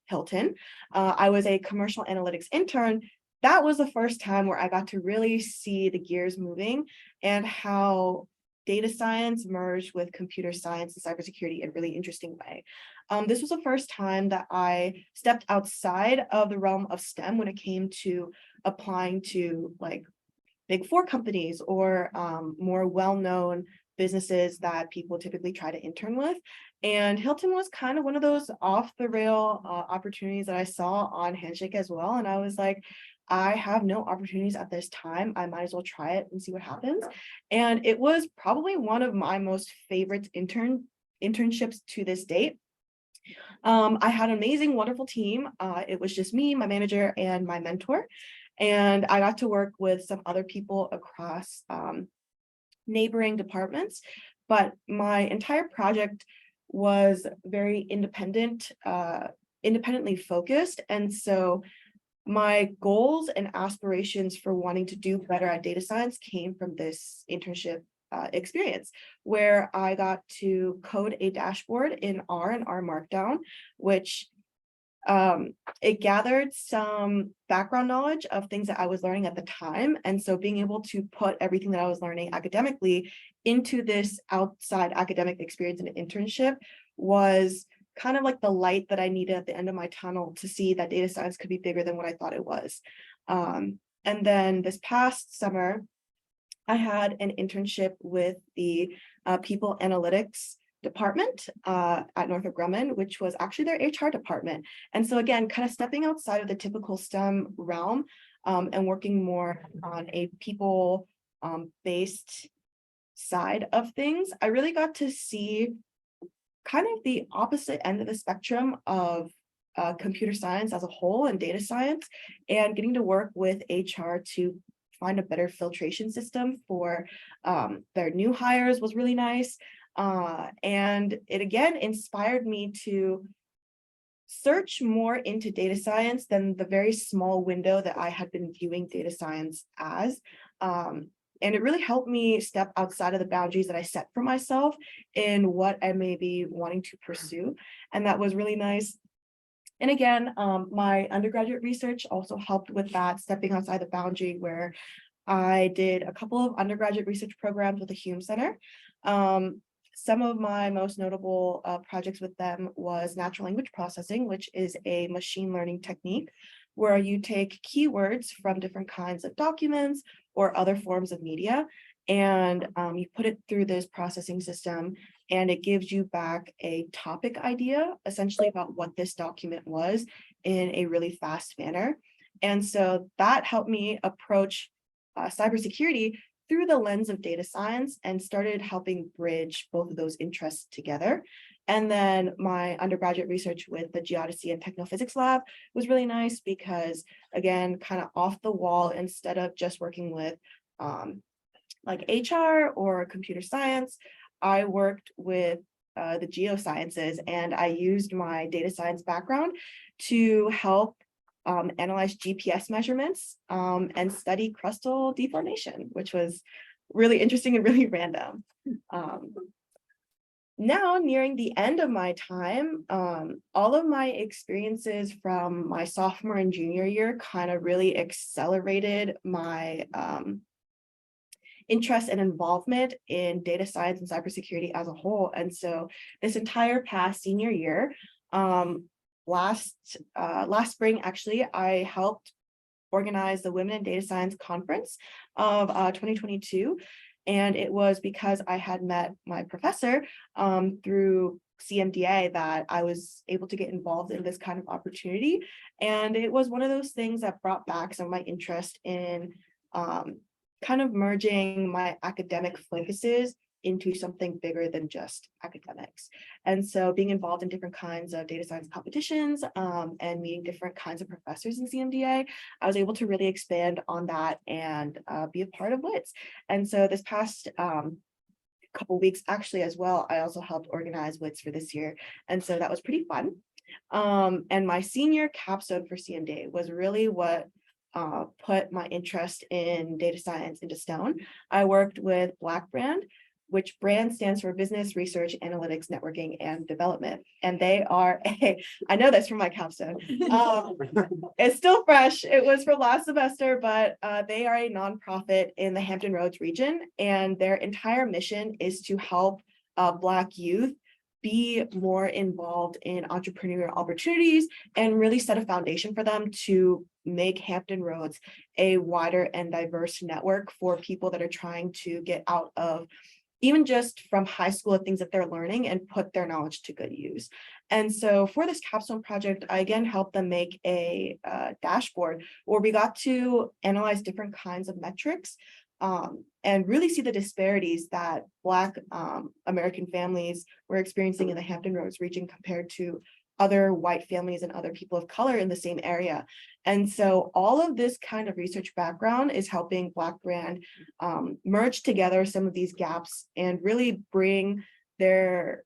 G: Hilton, I was a commercial analytics intern. That was the first time where I got to really see the gears moving and how data science merged with computer science and cybersecurity in a really interesting way. This was the first time that I stepped outside of the realm of STEM when it came to applying to like Big Four companies or more well-known businesses that people typically try to intern with. And Hilton was kind of one of those off the rail opportunities that I saw on Handshake as well. And I was like, I have no opportunities at this time. I might as well try it and see what happens. And it was probably one of my most favorite internships to this date. I had an amazing, wonderful team. It was just me, my manager, and my mentor. And I got to work with some other people across neighboring departments, but my entire project was very independently focused. And so my goals and aspirations for wanting to do better at data science came from this internship experience, where I got to code a dashboard in R and R Markdown, which it gathered some background knowledge of things that I was learning at the time. And so being able to put everything that I was learning academically into this outside academic experience and internship was kind of like the light that I needed at the end of my tunnel to see that data science could be bigger than what I thought it was. And then this past summer, I had an internship with the people analytics department at Northrop Grumman, which was actually their HR department. And so again, kind of stepping outside of the typical STEM realm and working more on a people based side of things, I really got to see kind of the opposite end of the spectrum of computer science as a whole and data science, and getting to work with HR to find a better filtration system for their new hires was really nice. And it again inspired me to search more into data science than the very small window that I had been viewing data science as. And it really helped me step outside of the boundaries that I set for myself in what I may be wanting to pursue. And that was really nice. And again, my undergraduate research also helped with that, stepping outside the boundary, where I did a couple of undergraduate research programs with the Hume Center. Some of my most notable projects with them was natural language processing, which is a machine learning technique where you take keywords from different kinds of documents or other forms of media, and you put it through this processing system, and it gives you back a topic idea, essentially about what this document was, in a really fast manner. And so that helped me approach cybersecurity through the lens of data science and started helping bridge both of those interests together. And then my undergraduate research with the Geodesy and Technophysics Lab was really nice because, again, kind of off the wall, instead of just working with like HR or computer science, I worked with the geosciences, and I used my data science background to help analyze GPS measurements and study crustal deformation, which was really interesting and really random. Now, nearing the end of my time, all of my experiences from my sophomore and junior year kind of really accelerated my interest and involvement in data science and cybersecurity as a whole. And so this entire past senior year, last spring, actually, I helped organize the Women in Data Science Conference of 2022. And it was because I had met my professor through CMDA that I was able to get involved in this kind of opportunity. And it was one of those things that brought back some of my interest in kind of merging my academic focuses into something bigger than just academics. And so being involved in different kinds of data science competitions and meeting different kinds of professors in CMDA, I was able to really expand on that and be a part of WITS. And so this past couple weeks actually as well, I also helped organize WITS for this year. And so that was pretty fun. And my senior capstone for CMDA was really what put my interest in data science into stone. I worked with Black Brand, which brand stands for Business Research, Analytics, Networking, and Development. And they are I know this from my capstone. It's still fresh. It was for last semester, but they are a nonprofit in the Hampton Roads region. And their entire mission is to help Black youth be more involved in entrepreneurial opportunities and really set a foundation for them to make Hampton Roads a wider and diverse network for people that are trying to get out of even just from high school, things that they're learning and put their knowledge to good use. And so for this capstone project, I again helped them make a dashboard where we got to analyze different kinds of metrics and really see the disparities that Black American families were experiencing in the Hampton Roads region compared to other white families and other people of color in the same area. And so all of this kind of research background is helping Black Brand merge together some of these gaps and really bring their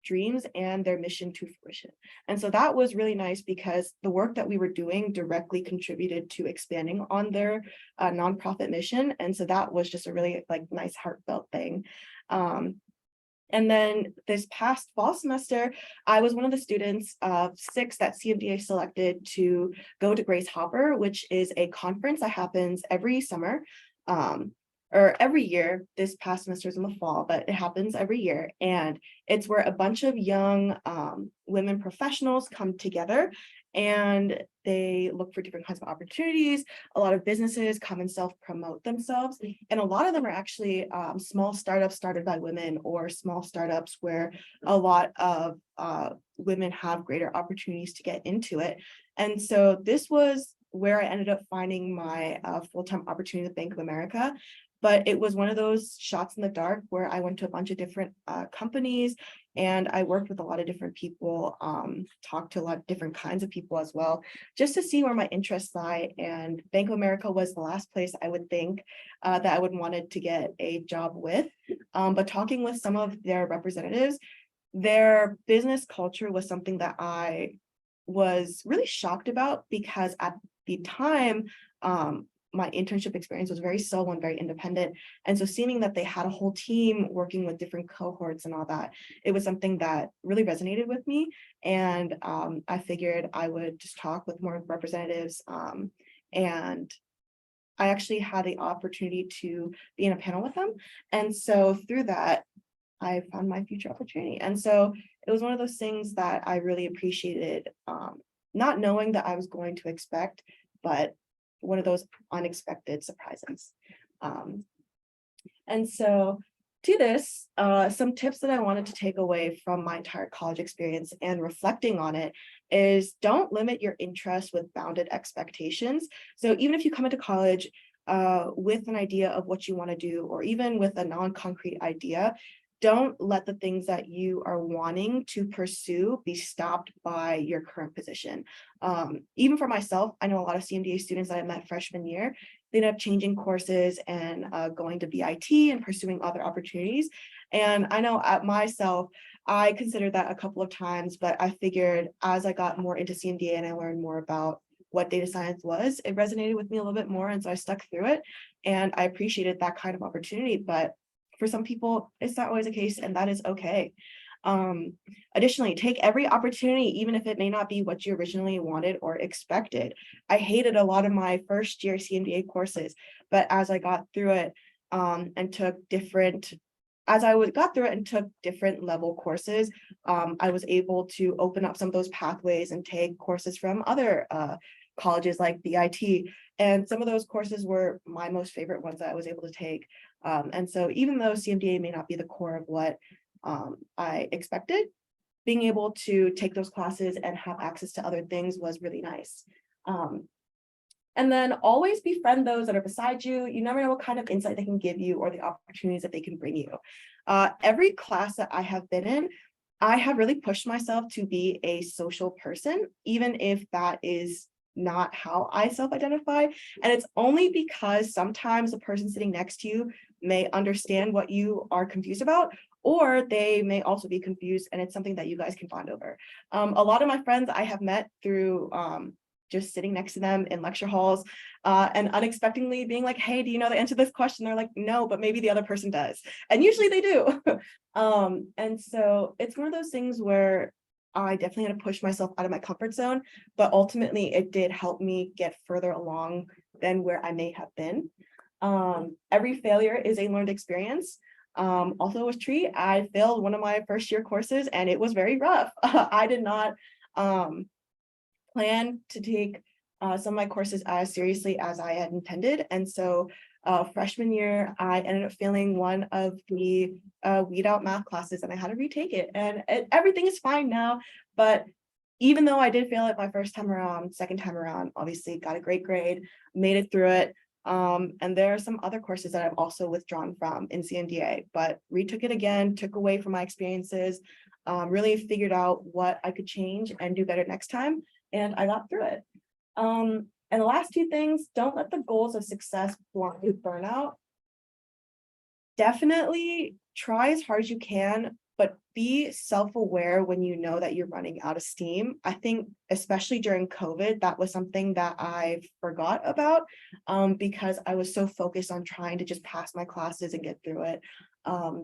G: dreams and their mission to fruition. And so that was really nice because the work that we were doing directly contributed to expanding on their nonprofit mission. And so that was just a really like nice heartfelt thing. And then this past fall semester, I was one of the students of 6 that CMDA selected to go to Grace Hopper, which is a conference that happens every summer. Or every year. This past semester is in the fall, but it happens every year. And it's where a bunch of young women professionals come together and they look for different kinds of opportunities. A lot of businesses come and self-promote themselves. And a lot of them are actually small startups started by women, or small startups where a lot of women have greater opportunities to get into it. And so this was where I ended up finding my full-time opportunity with Bank of America. But it was one of those shots in the dark where I went to a bunch of different companies and I worked with a lot of different people, talked to a lot of different kinds of people as well, just to see where my interests lie. And Bank of America was the last place I would think that I would wanted to get a job with. But talking with some of their representatives, their business culture was something that I was really shocked about, because at the time, my internship experience was very solo and very independent. And so seeing that they had a whole team working with different cohorts and all that, it was something that really resonated with me. And I figured I would just talk with more representatives. And I actually had the opportunity to be in a panel with them. And so through that, I found my future opportunity. And so it was one of those things that I really appreciated, not knowing that I was going to expect, but one of those unexpected surprises. And so to this, some tips that I wanted to take away from my entire college experience and reflecting on it is, don't limit your interest with bounded expectations. So even if you come into college with an idea of what you want to do, or even with a non-concrete idea, don't let the things that you are wanting to pursue be stopped by your current position. Even for myself, I know a lot of CMDA students that I met freshman year, they ended up changing courses and going to BIT and pursuing other opportunities. And I know at myself, I considered that a couple of times, but I figured as I got more into CMDA and I learned more about what data science was, it resonated with me a little bit more. And so I stuck through it and I appreciated that kind of opportunity. But for some people, it's not always the case, and that is okay. Additionally, take every opportunity, even if it may not be what you originally wanted or expected. I hated a lot of my first year CMDA courses, but as I got through it and took different level courses, I was able to open up some of those pathways and take courses from other colleges like BIT. And some of those courses were my most favorite ones that I was able to take. And so even though CMDA may not be the core of what I expected, being able to take those classes and have access to other things was really nice. And then always befriend those that are beside you. You never know what kind of insight they can give you or the opportunities that they can bring you. Every class that I have been in, I have really pushed myself to be a social person, even if that is not how I self-identify. And it's only because sometimes the person sitting next to you may understand what you are confused about, or they may also be confused, and it's something that you guys can bond over. A lot of my friends I have met through just sitting next to them in lecture halls and unexpectedly being like, hey, do you know the answer to this question? They're like, no, but maybe the other person does. And usually they do. And so it's one of those things where I definitely had to push myself out of my comfort zone, but ultimately it did help me get further along than where I may have been. Every failure is a learned experience. Also with Tree, I failed one of my first year courses and it was very rough. I did not plan to take some of my courses as seriously as I had intended. And so freshman year, I ended up failing one of the weed out math classes and I had to retake it. And everything is fine now. But even though I did fail it my first time around, second time around, obviously got a great grade, made it through it. And there are some other courses that I've also withdrawn from in CMDA, but retook it again, took away from my experiences, really figured out what I could change and do better next time, and I got through it. And the last two things, don't let the goals of success blind burnout. Definitely try as hard as you can, but be self-aware when you know that you're running out of steam. I think especially during COVID, that was something that I forgot about because I was so focused on trying to just pass my classes and get through it.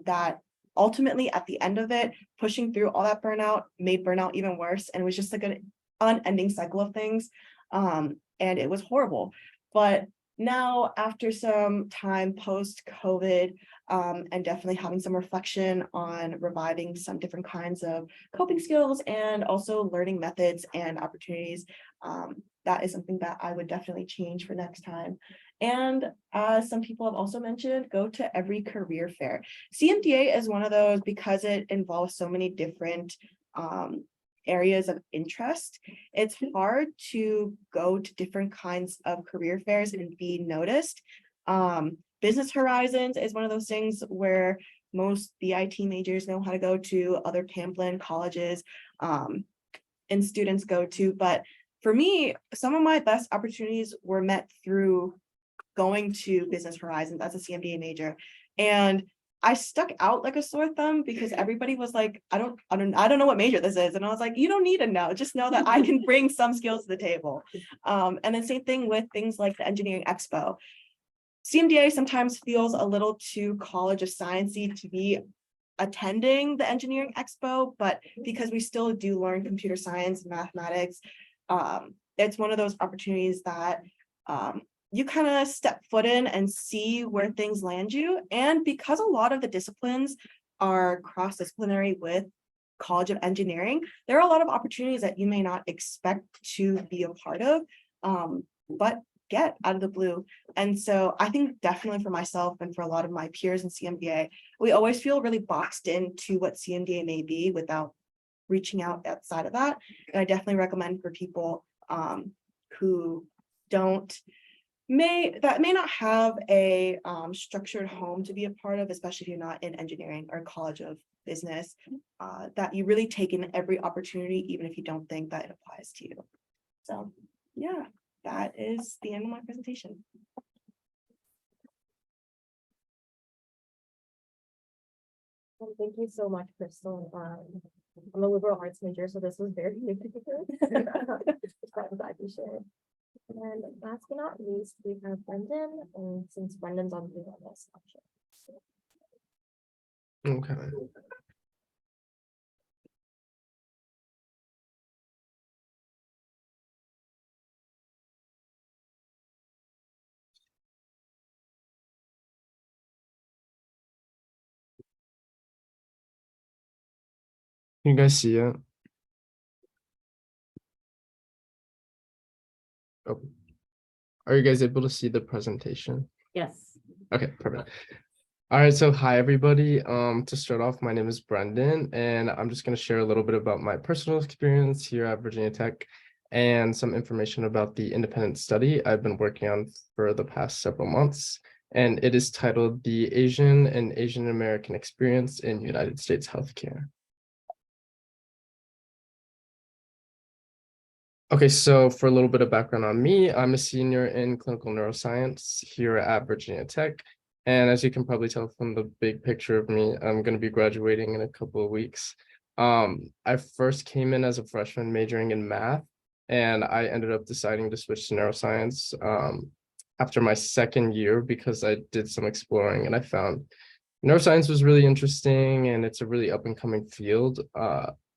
G: That ultimately at the end of it, pushing through all that burnout made burnout even worse. And it was just like an unending cycle of things. And it was horrible. But now, after some time post-COVID, and definitely having some reflection on reviving some different kinds of coping skills and also learning methods and opportunities, that is something that I would definitely change for next time. And as some people have also mentioned, go to every career fair. CMDA is one of those because it involves so many different areas of interest. It's hard to go to different kinds of career fairs and be noticed. Business Horizons is one of those things where most BIT majors know how to go to, other Pamplin colleges and students go to. But for me, some of my best opportunities were met through going to Business Horizons as a CMDA major. And I stuck out like a sore thumb because everybody was like, I don't know what major this is. And I was like, you don't need to know, just know that I can bring some skills to the table. And then same thing with things like the Engineering Expo. CMDA sometimes feels a little too College of Science-y to be attending the Engineering Expo, but because we still do learn computer science, mathematics, it's one of those opportunities that you kind of step foot in and see where things land you. And because a lot of the disciplines are cross-disciplinary with College of Engineering, there are a lot of opportunities that you may not expect to be a part of, but get out of the blue. And so I think definitely for myself and for a lot of my peers in CMDA, we always feel really boxed into what CMDA may be without reaching out outside of that. And I definitely recommend for people who may not have a structured home to be a part of, especially if you're not in engineering or College of Business, that you really take in every opportunity, even if you don't think that it applies to you. So yeah, that is the end of my presentation.
C: Well, thank you so much, Crystal. I'm a liberal arts major, so this was very new to me. I'm glad you shared. And last but not least, we have Brendan, and since Brendan's on the list,
H: Okay. Can you guys see it? Oh. Are you guys able to see the presentation?
A: Yes.
H: Okay, perfect. All right, so hi everybody. To start off, my name is Brendan, and I'm just going to share a little bit about my personal experience here at Virginia Tech and some information about the independent study I've been working on for the past several months. And it is titled The Asian and Asian American Experience in United States Healthcare. Okay, so for a little bit of background on me, I'm a senior in clinical neuroscience here at Virginia Tech. And as you can probably tell from the big picture of me, I'm going to be graduating in a couple of weeks. I first came in as a freshman majoring in math, and I ended up deciding to switch to neuroscience after my second year because I did some exploring and I found neuroscience was really interesting and it's a really up and coming field.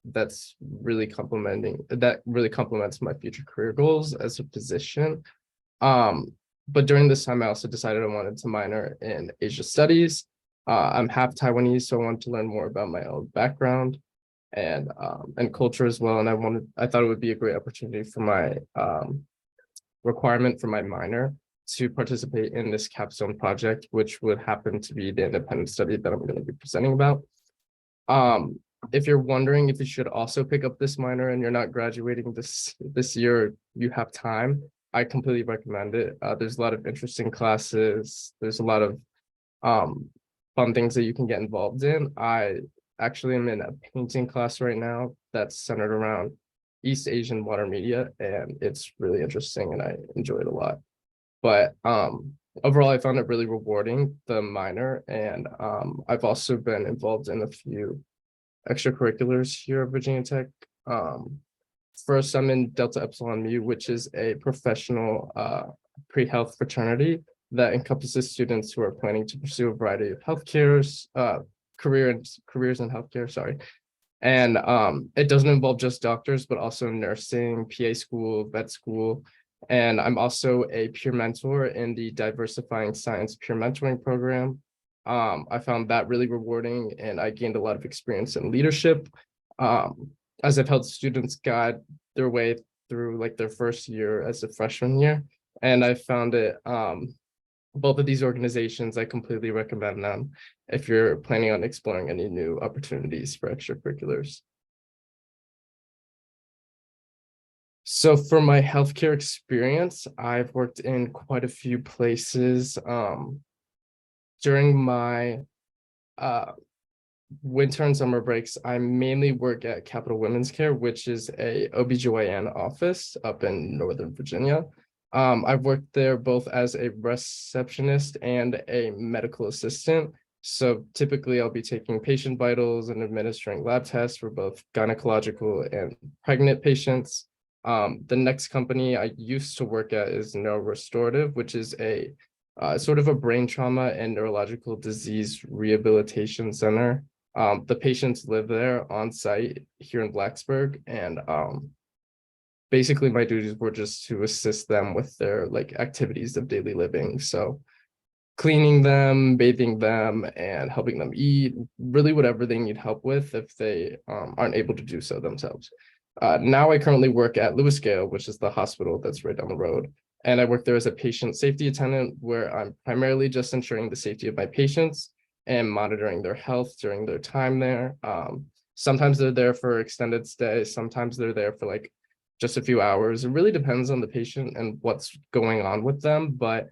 H: That really complements my future career goals as a physician. But during this time, I also decided I wanted to minor in Asia studies. I'm half Taiwanese, so I wanted to learn more about my own background and culture as well. And I thought it would be a great opportunity for my requirement for my minor to participate in this capstone project, which would happen to be the independent study that I'm going to be presenting about. If you're wondering if you should also pick up this minor and you're not graduating this year, you have time, I completely recommend it. There's a lot of interesting classes. There's a lot of fun things that you can get involved in. I actually am in a painting class right now that's centered around East Asian water media, and it's really interesting and I enjoy it a lot. But overall, I found it really rewarding, the minor, and I've also been involved in a few extracurriculars here at Virginia Tech. First, I'm in Delta Epsilon Mu, which is a professional pre-health fraternity that encompasses students who are planning to pursue a variety of healthcare's careers in healthcare, sorry. And it doesn't involve just doctors, but also nursing, PA school, vet school. And I'm also a peer mentor in the Diversifying Science peer mentoring program. I found that really rewarding, and I gained a lot of experience in leadership as I've helped students guide their way through like their first year as a freshman year. And I found it, both of these organizations, I completely recommend them if you're planning on exploring any new opportunities for extracurriculars. So for my healthcare experience, I've worked in quite a few places. During my winter and summer breaks, I mainly work at Capital Women's Care, which is a OBGYN office up in Northern Virginia. I've worked there both as a receptionist and a medical assistant. So typically I'll be taking patient vitals and administering lab tests for both gynecological and pregnant patients. The next company I used to work at is Neurorestorative, which is a sort of a brain trauma and neurological disease rehabilitation center. The patients live there on site here in Blacksburg, and basically my duties were just to assist them with their like activities of daily living. So cleaning them, bathing them, and helping them eat, really whatever they need help with if they aren't able to do so themselves. Now I currently work at Lewis Gale, which is the hospital that's right down the road. And I work there as a patient safety attendant, where I'm primarily just ensuring the safety of my patients and monitoring their health during their time there. Sometimes they're there for extended stay. Sometimes they're there for like just a few hours. It really depends on the patient and what's going on with them. But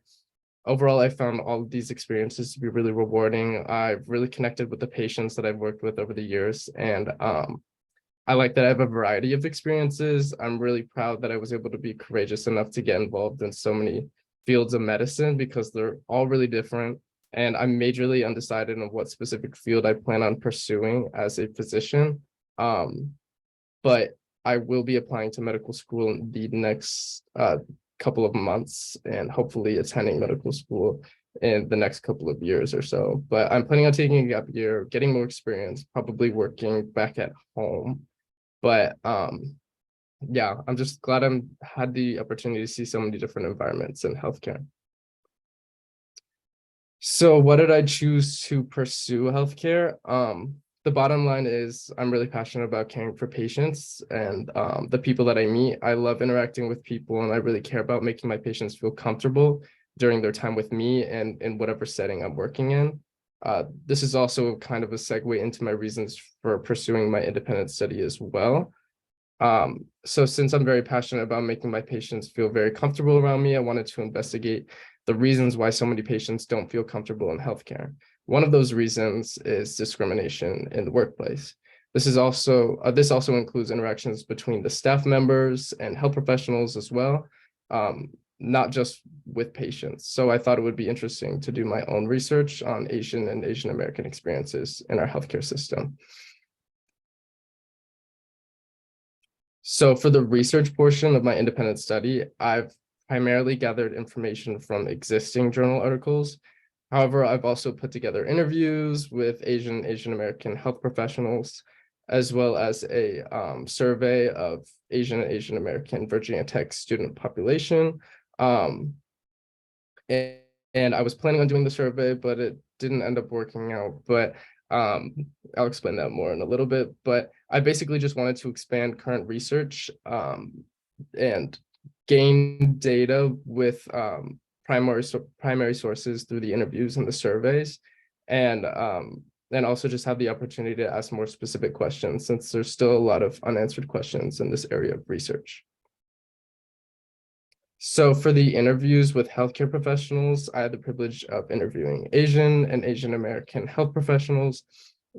H: overall, I found all of these experiences to be really rewarding. I've really connected with the patients that I've worked with over the years. And I like that I have a variety of experiences. I'm really proud that I was able to be courageous enough to get involved in so many fields of medicine because they're all really different. And I'm majorly undecided on what specific field I plan on pursuing as a physician. But I will be applying to medical school in the next couple of months and hopefully attending medical school in the next couple of years or so. But I'm planning on taking a gap year, getting more experience, probably working back at home. But yeah, I'm just glad I had the opportunity to see so many different environments in healthcare. So what did I choose to pursue healthcare? The bottom line is I'm really passionate about caring for patients and the people that I meet. I love interacting with people, and I really care about making my patients feel comfortable during their time with me and in whatever setting I'm working in. This is also kind of a segue into my reasons for pursuing my independent study as well. So since I'm very passionate about making my patients feel very comfortable around me, I wanted to investigate the reasons why so many patients don't feel comfortable in healthcare. One of those reasons is discrimination in the workplace. This also includes interactions between the staff members and health professionals as well, not just with patients. So I thought it would be interesting to do my own research on Asian and Asian American experiences in our healthcare system. So for the research portion of my independent study, I've primarily gathered information from existing journal articles. However, I've also put together interviews with Asian American health professionals, as well as a survey of Asian American Virginia Tech student population. And I was planning on doing the survey, but it didn't end up working out. But I'll explain that more in a little bit. But I basically just wanted to expand current research and gain data with primary sources through the interviews and the surveys, and also just have the opportunity to ask more specific questions, since there's still a lot of unanswered questions in this area of research. So for the interviews with healthcare professionals, I had the privilege of interviewing Asian and Asian American health professionals.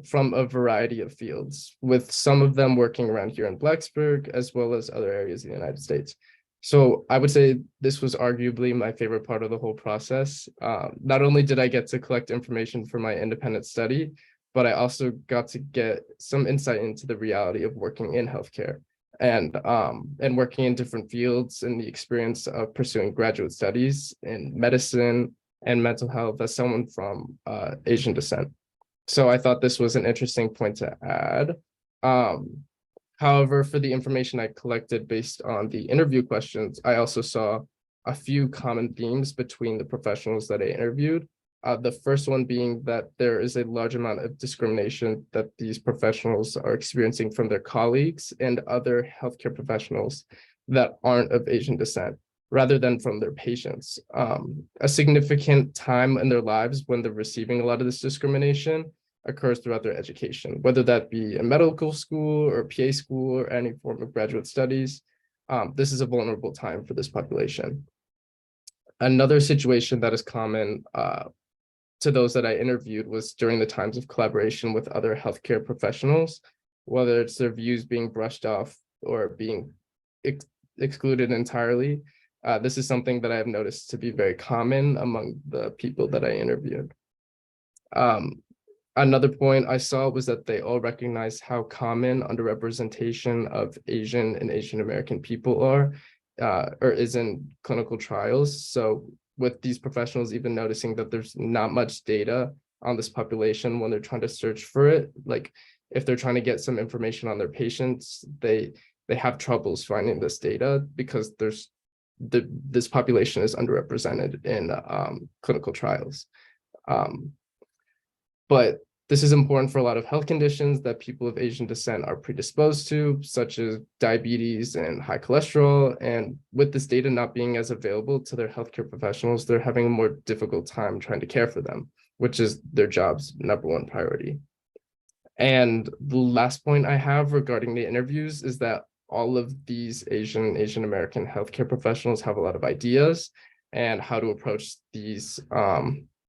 H: from a variety of fields, with some of them working around here in Blacksburg, as well as other areas in the United States. So I would say this was arguably my favorite part of the whole process. Not only did I get to collect information for my independent study, but I also got to get some insight into the reality of working in healthcare and working in different fields, and the experience of pursuing graduate studies in medicine and mental health as someone from Asian descent. So I thought this was an interesting point to add. However, for the information I collected based on the interview questions, I also saw a few common themes between the professionals that I interviewed. The first one being that there is a large amount of discrimination that these professionals are experiencing from their colleagues and other healthcare professionals that aren't of Asian descent, rather than from their patients. A significant time in their lives when they're receiving a lot of this discrimination occurs throughout their education, whether that be in medical school or PA school or any form of graduate studies. This is a vulnerable time for this population. Another situation that is common to those that I interviewed was during the times of collaboration with other healthcare professionals, whether it's their views being brushed off or being excluded entirely. This is something that I have noticed to be very common among the people that I interviewed. Another point I saw was that they all recognize how common underrepresentation of Asian and Asian American people are, or is in clinical trials. So with these professionals even noticing that there's not much data on this population when they're trying to search for it, like if they're trying to get some information on their patients, they have troubles finding this data because this population is underrepresented in clinical trials. But this is important for a lot of health conditions that people of Asian descent are predisposed to, such as diabetes and high cholesterol. And with this data not being as available to their healthcare professionals, they're having a more difficult time trying to care for them, which is their job's #1 priority. And the last point I have regarding the interviews is that all of these Asian American healthcare professionals have a lot of ideas and how to approach these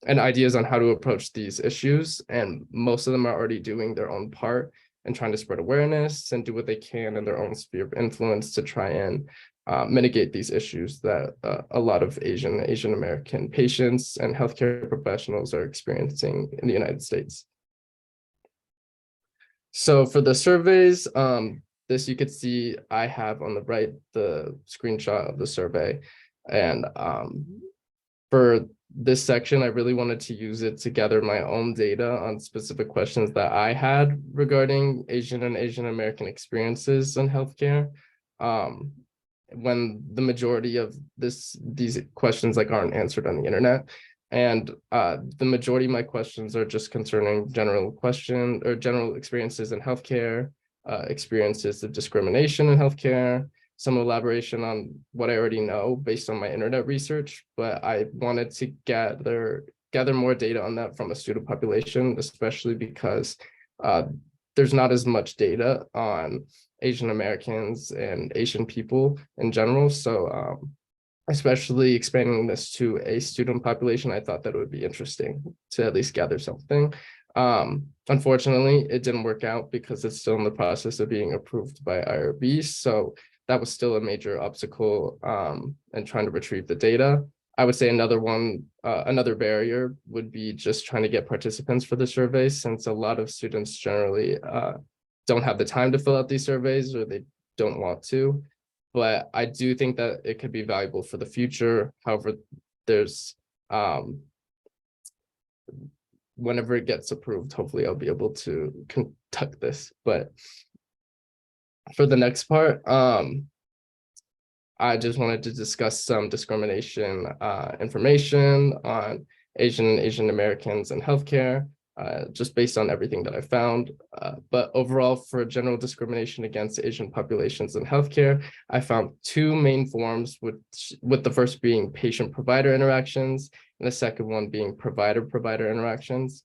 H: and ideas on how to approach these issues. And most of them are already doing their own part and trying to spread awareness and do what they can in their own sphere of influence to try and mitigate these issues that a lot of Asian American patients and healthcare professionals are experiencing in the United States. So for the surveys, this you could see I have on the right the screenshot of the survey. And for this section, I really wanted to use it to gather my own data on specific questions that I had regarding Asian and Asian American experiences in healthcare. When the majority of these questions aren't answered on the internet. And the majority of my questions are just concerning general experiences in healthcare, experiences of discrimination in healthcare, some elaboration on what I already know based on my internet research, but I wanted to gather more data on that from a student population, especially because there's not as much data on Asian Americans and Asian people in general. So especially expanding this to a student population, I thought that it would be interesting to at least gather something. Unfortunately, it didn't work out because it's still in the process of being approved by IRB. So that was still a major obstacle in trying to retrieve the data. I would say another barrier would be just trying to get participants for the survey, since a lot of students generally don't have the time to fill out these surveys, or they don't want to. But I do think that it could be valuable for the future. However, there's whenever it gets approved, hopefully I'll be able to conduct this. But for the next part, I just wanted to discuss some discrimination information on Asian Americans in healthcare, just based on everything that I found. But overall, for general discrimination against Asian populations in healthcare, I found two main forms, with the first being patient-provider interactions, and the second one being provider-provider interactions.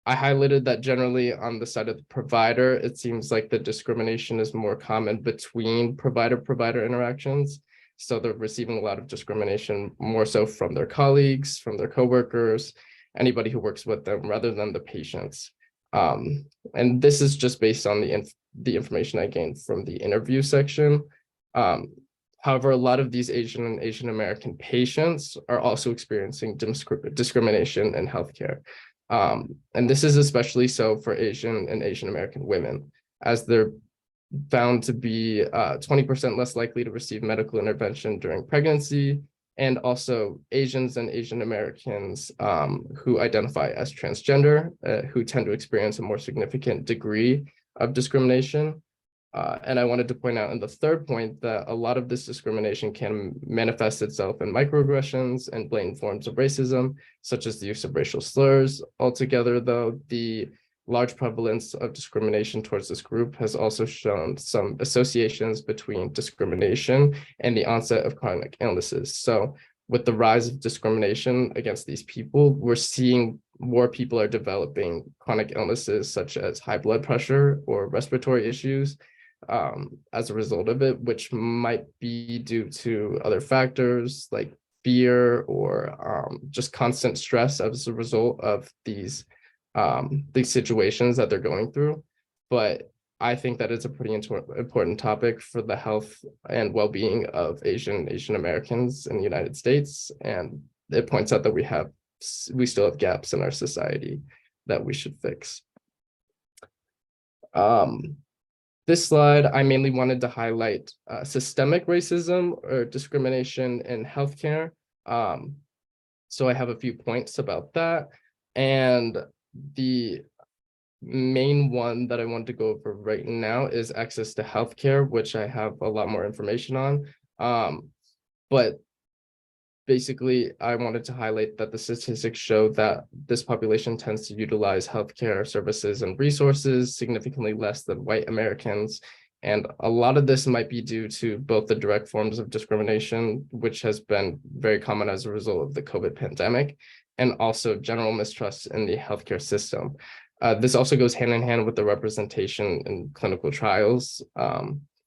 H: I highlighted that generally on the side of the provider, it seems like the discrimination is more common between provider-provider interactions. So they're receiving a lot of discrimination more so from their colleagues, from their coworkers, anybody who works with them, rather than the patients. And this is just based on the information I gained from the interview section. However, a lot of these Asian and Asian American patients are also experiencing discrimination in healthcare. And this is especially so for Asian and Asian American women, as they're found to be 20% less likely to receive medical intervention during pregnancy, and also Asians and Asian Americans who identify as transgender, who tend to experience a more significant degree of discrimination. And I wanted to point out in the third point that a lot of this discrimination can manifest itself in microaggressions and blatant forms of racism, such as the use of racial slurs. Altogether, though, the large prevalence of discrimination towards this group has also shown some associations between discrimination and the onset of chronic illnesses. So with the rise of discrimination against these people, we're seeing more people are developing chronic illnesses such as high blood pressure or respiratory issues as a result of it, which might be due to other factors like fear or just constant stress as a result of these situations that they're going through. But I think that it's a pretty important topic for the health and well-being of Asian Americans in the United States. And it points out that we still have gaps in our society that we should fix. This slide, I mainly wanted to highlight systemic racism or discrimination in healthcare. So I have a few points about that. And the main one that I want to go over right now is access to healthcare, which I have a lot more information on. But basically, I wanted to highlight that the statistics show that this population tends to utilize healthcare services and resources significantly less than white Americans. And a lot of this might be due to both the direct forms of discrimination, which has been very common as a result of the COVID pandemic, and also general mistrust in the healthcare system. This also goes hand in hand with the representation in clinical trials,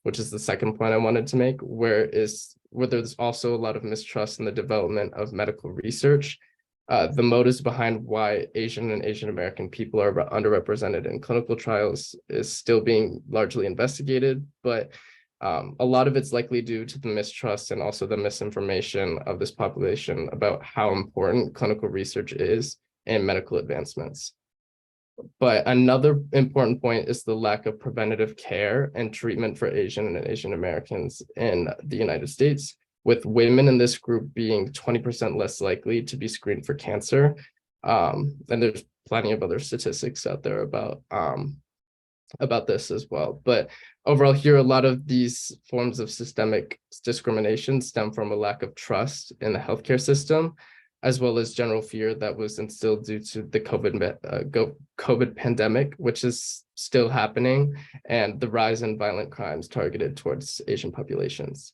H: which is the second point I wanted to make, where there's also a lot of mistrust in the development of medical research. The motives behind why Asian and Asian American people are underrepresented in clinical trials is still being largely investigated, but a lot of it's likely due to the mistrust and also the misinformation of this population about how important clinical research is in medical advancements. But another important point is the lack of preventative care and treatment for Asian and Asian Americans in the United States, with women in this group being 20% less likely to be screened for cancer. And there's plenty of other statistics out there about this as well. But overall here, a lot of these forms of systemic discrimination stem from a lack of trust in the healthcare system, as well as general fear that was instilled due to the COVID pandemic, which is still happening, and the rise in violent crimes targeted towards Asian populations.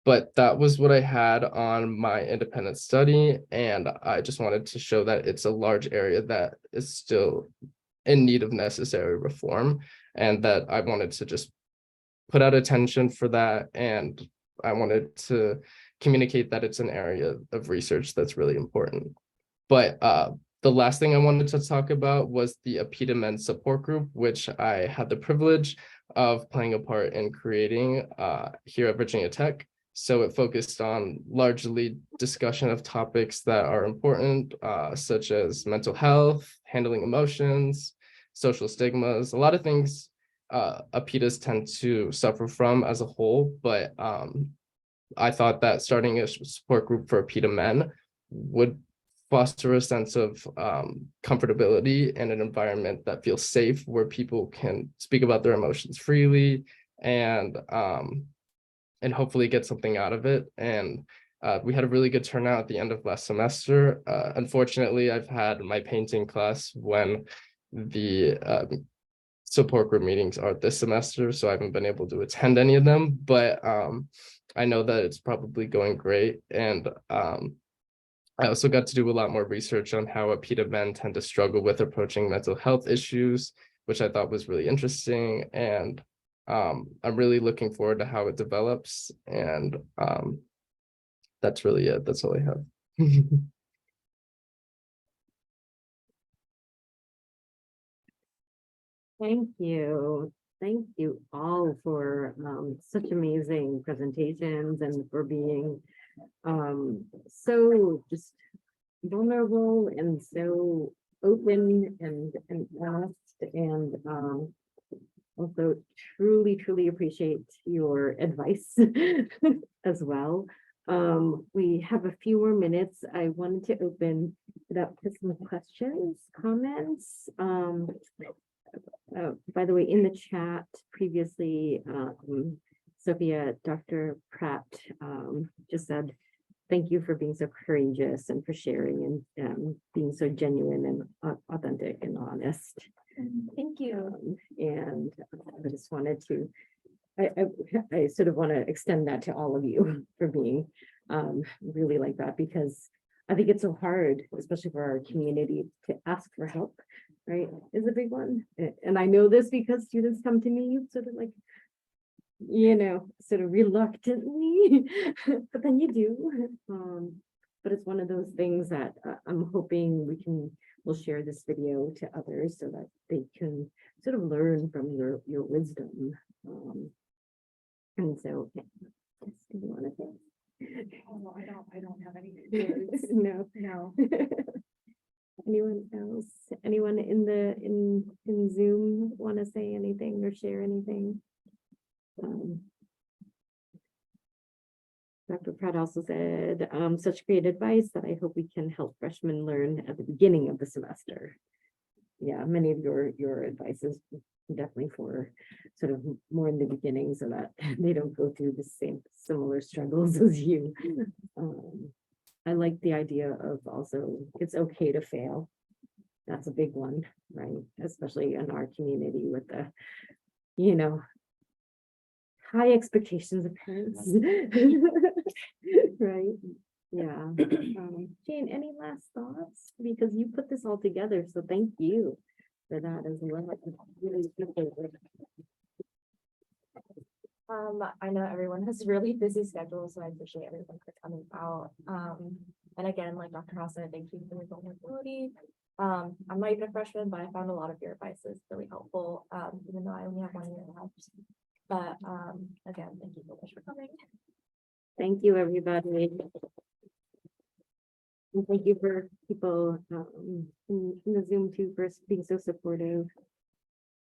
H: But that was what I had on my independent study, and I just wanted to show that it's a large area that is still in need of necessary reform, and that I wanted to just put out attention for that, and I wanted to communicate that it's an area of research that's really important. But the last thing I wanted to talk about was the APITA Men support group, which I had the privilege of playing a part in creating here at Virginia Tech. So it focused on largely discussion of topics that are important, such as mental health, handling emotions, social stigmas, a lot of things APITAs tend to suffer from as a whole. But I thought that starting a support group for APITA men would foster a sense of comfortability and an environment that feels safe, where people can speak about their emotions freely and hopefully get something out of it. And we had a really good turnout at the end of last semester. Unfortunately, I've had my painting class when the support group meetings are this semester, so I haven't been able to attend any of them, but I know that it's probably going great. And I also got to do a lot more research on how APITA men tend to struggle with approaching mental health issues, which I thought was really interesting. And I'm really looking forward to how it develops. And that's really it. That's all I have.
A: Thank you. Thank you all for such amazing presentations and for being so just vulnerable and so open and honest and also truly appreciate your advice as well. We have a few more minutes. I wanted to open it up to some questions, comments. By the way, in the chat previously, Sophia, Dr. Pratt just said, thank you for being so courageous and for sharing and being so genuine and authentic and honest.
C: Thank you.
A: And I just wanted to, I sort of want to extend that to all of you for being really like that, because I think it's so hard, especially for our community, to ask for help, right? Is a big one. And I know this because students come to me sort of like, sort of reluctantly, but then you do. But it's one of those things that I'm hoping we'll share this video to others so that they can sort of learn from your wisdom. And so, yes, do you want to say?
G: Oh, I don't have any.
A: No.
G: No.
A: Anyone else? Anyone in Zoom want to say anything or share anything? Dr. Pratt also said, such great advice that I hope we can help freshmen learn at the beginning of the semester. Yeah, many of your advice is definitely for sort of more in the beginning so that they don't go through the similar struggles as you. I like the idea of also, it's okay to fail. That's a big one, right? Especially in our community with the, high expectations of parents. Right? Yeah. Jane, any last thoughts? Because you put this all together, so thank you for that as well. Really appreciate it.
C: I know everyone has really busy schedules, so I appreciate everyone for coming out. And again, like Dr. Haas said, thank you for your vulnerability. I'm not even a freshman, but I found a lot of your advice is really helpful, even though I only have 1 year left. But again, thank you so much for coming.
A: Thank you, everybody. And thank you for people in the Zoom too for being so supportive.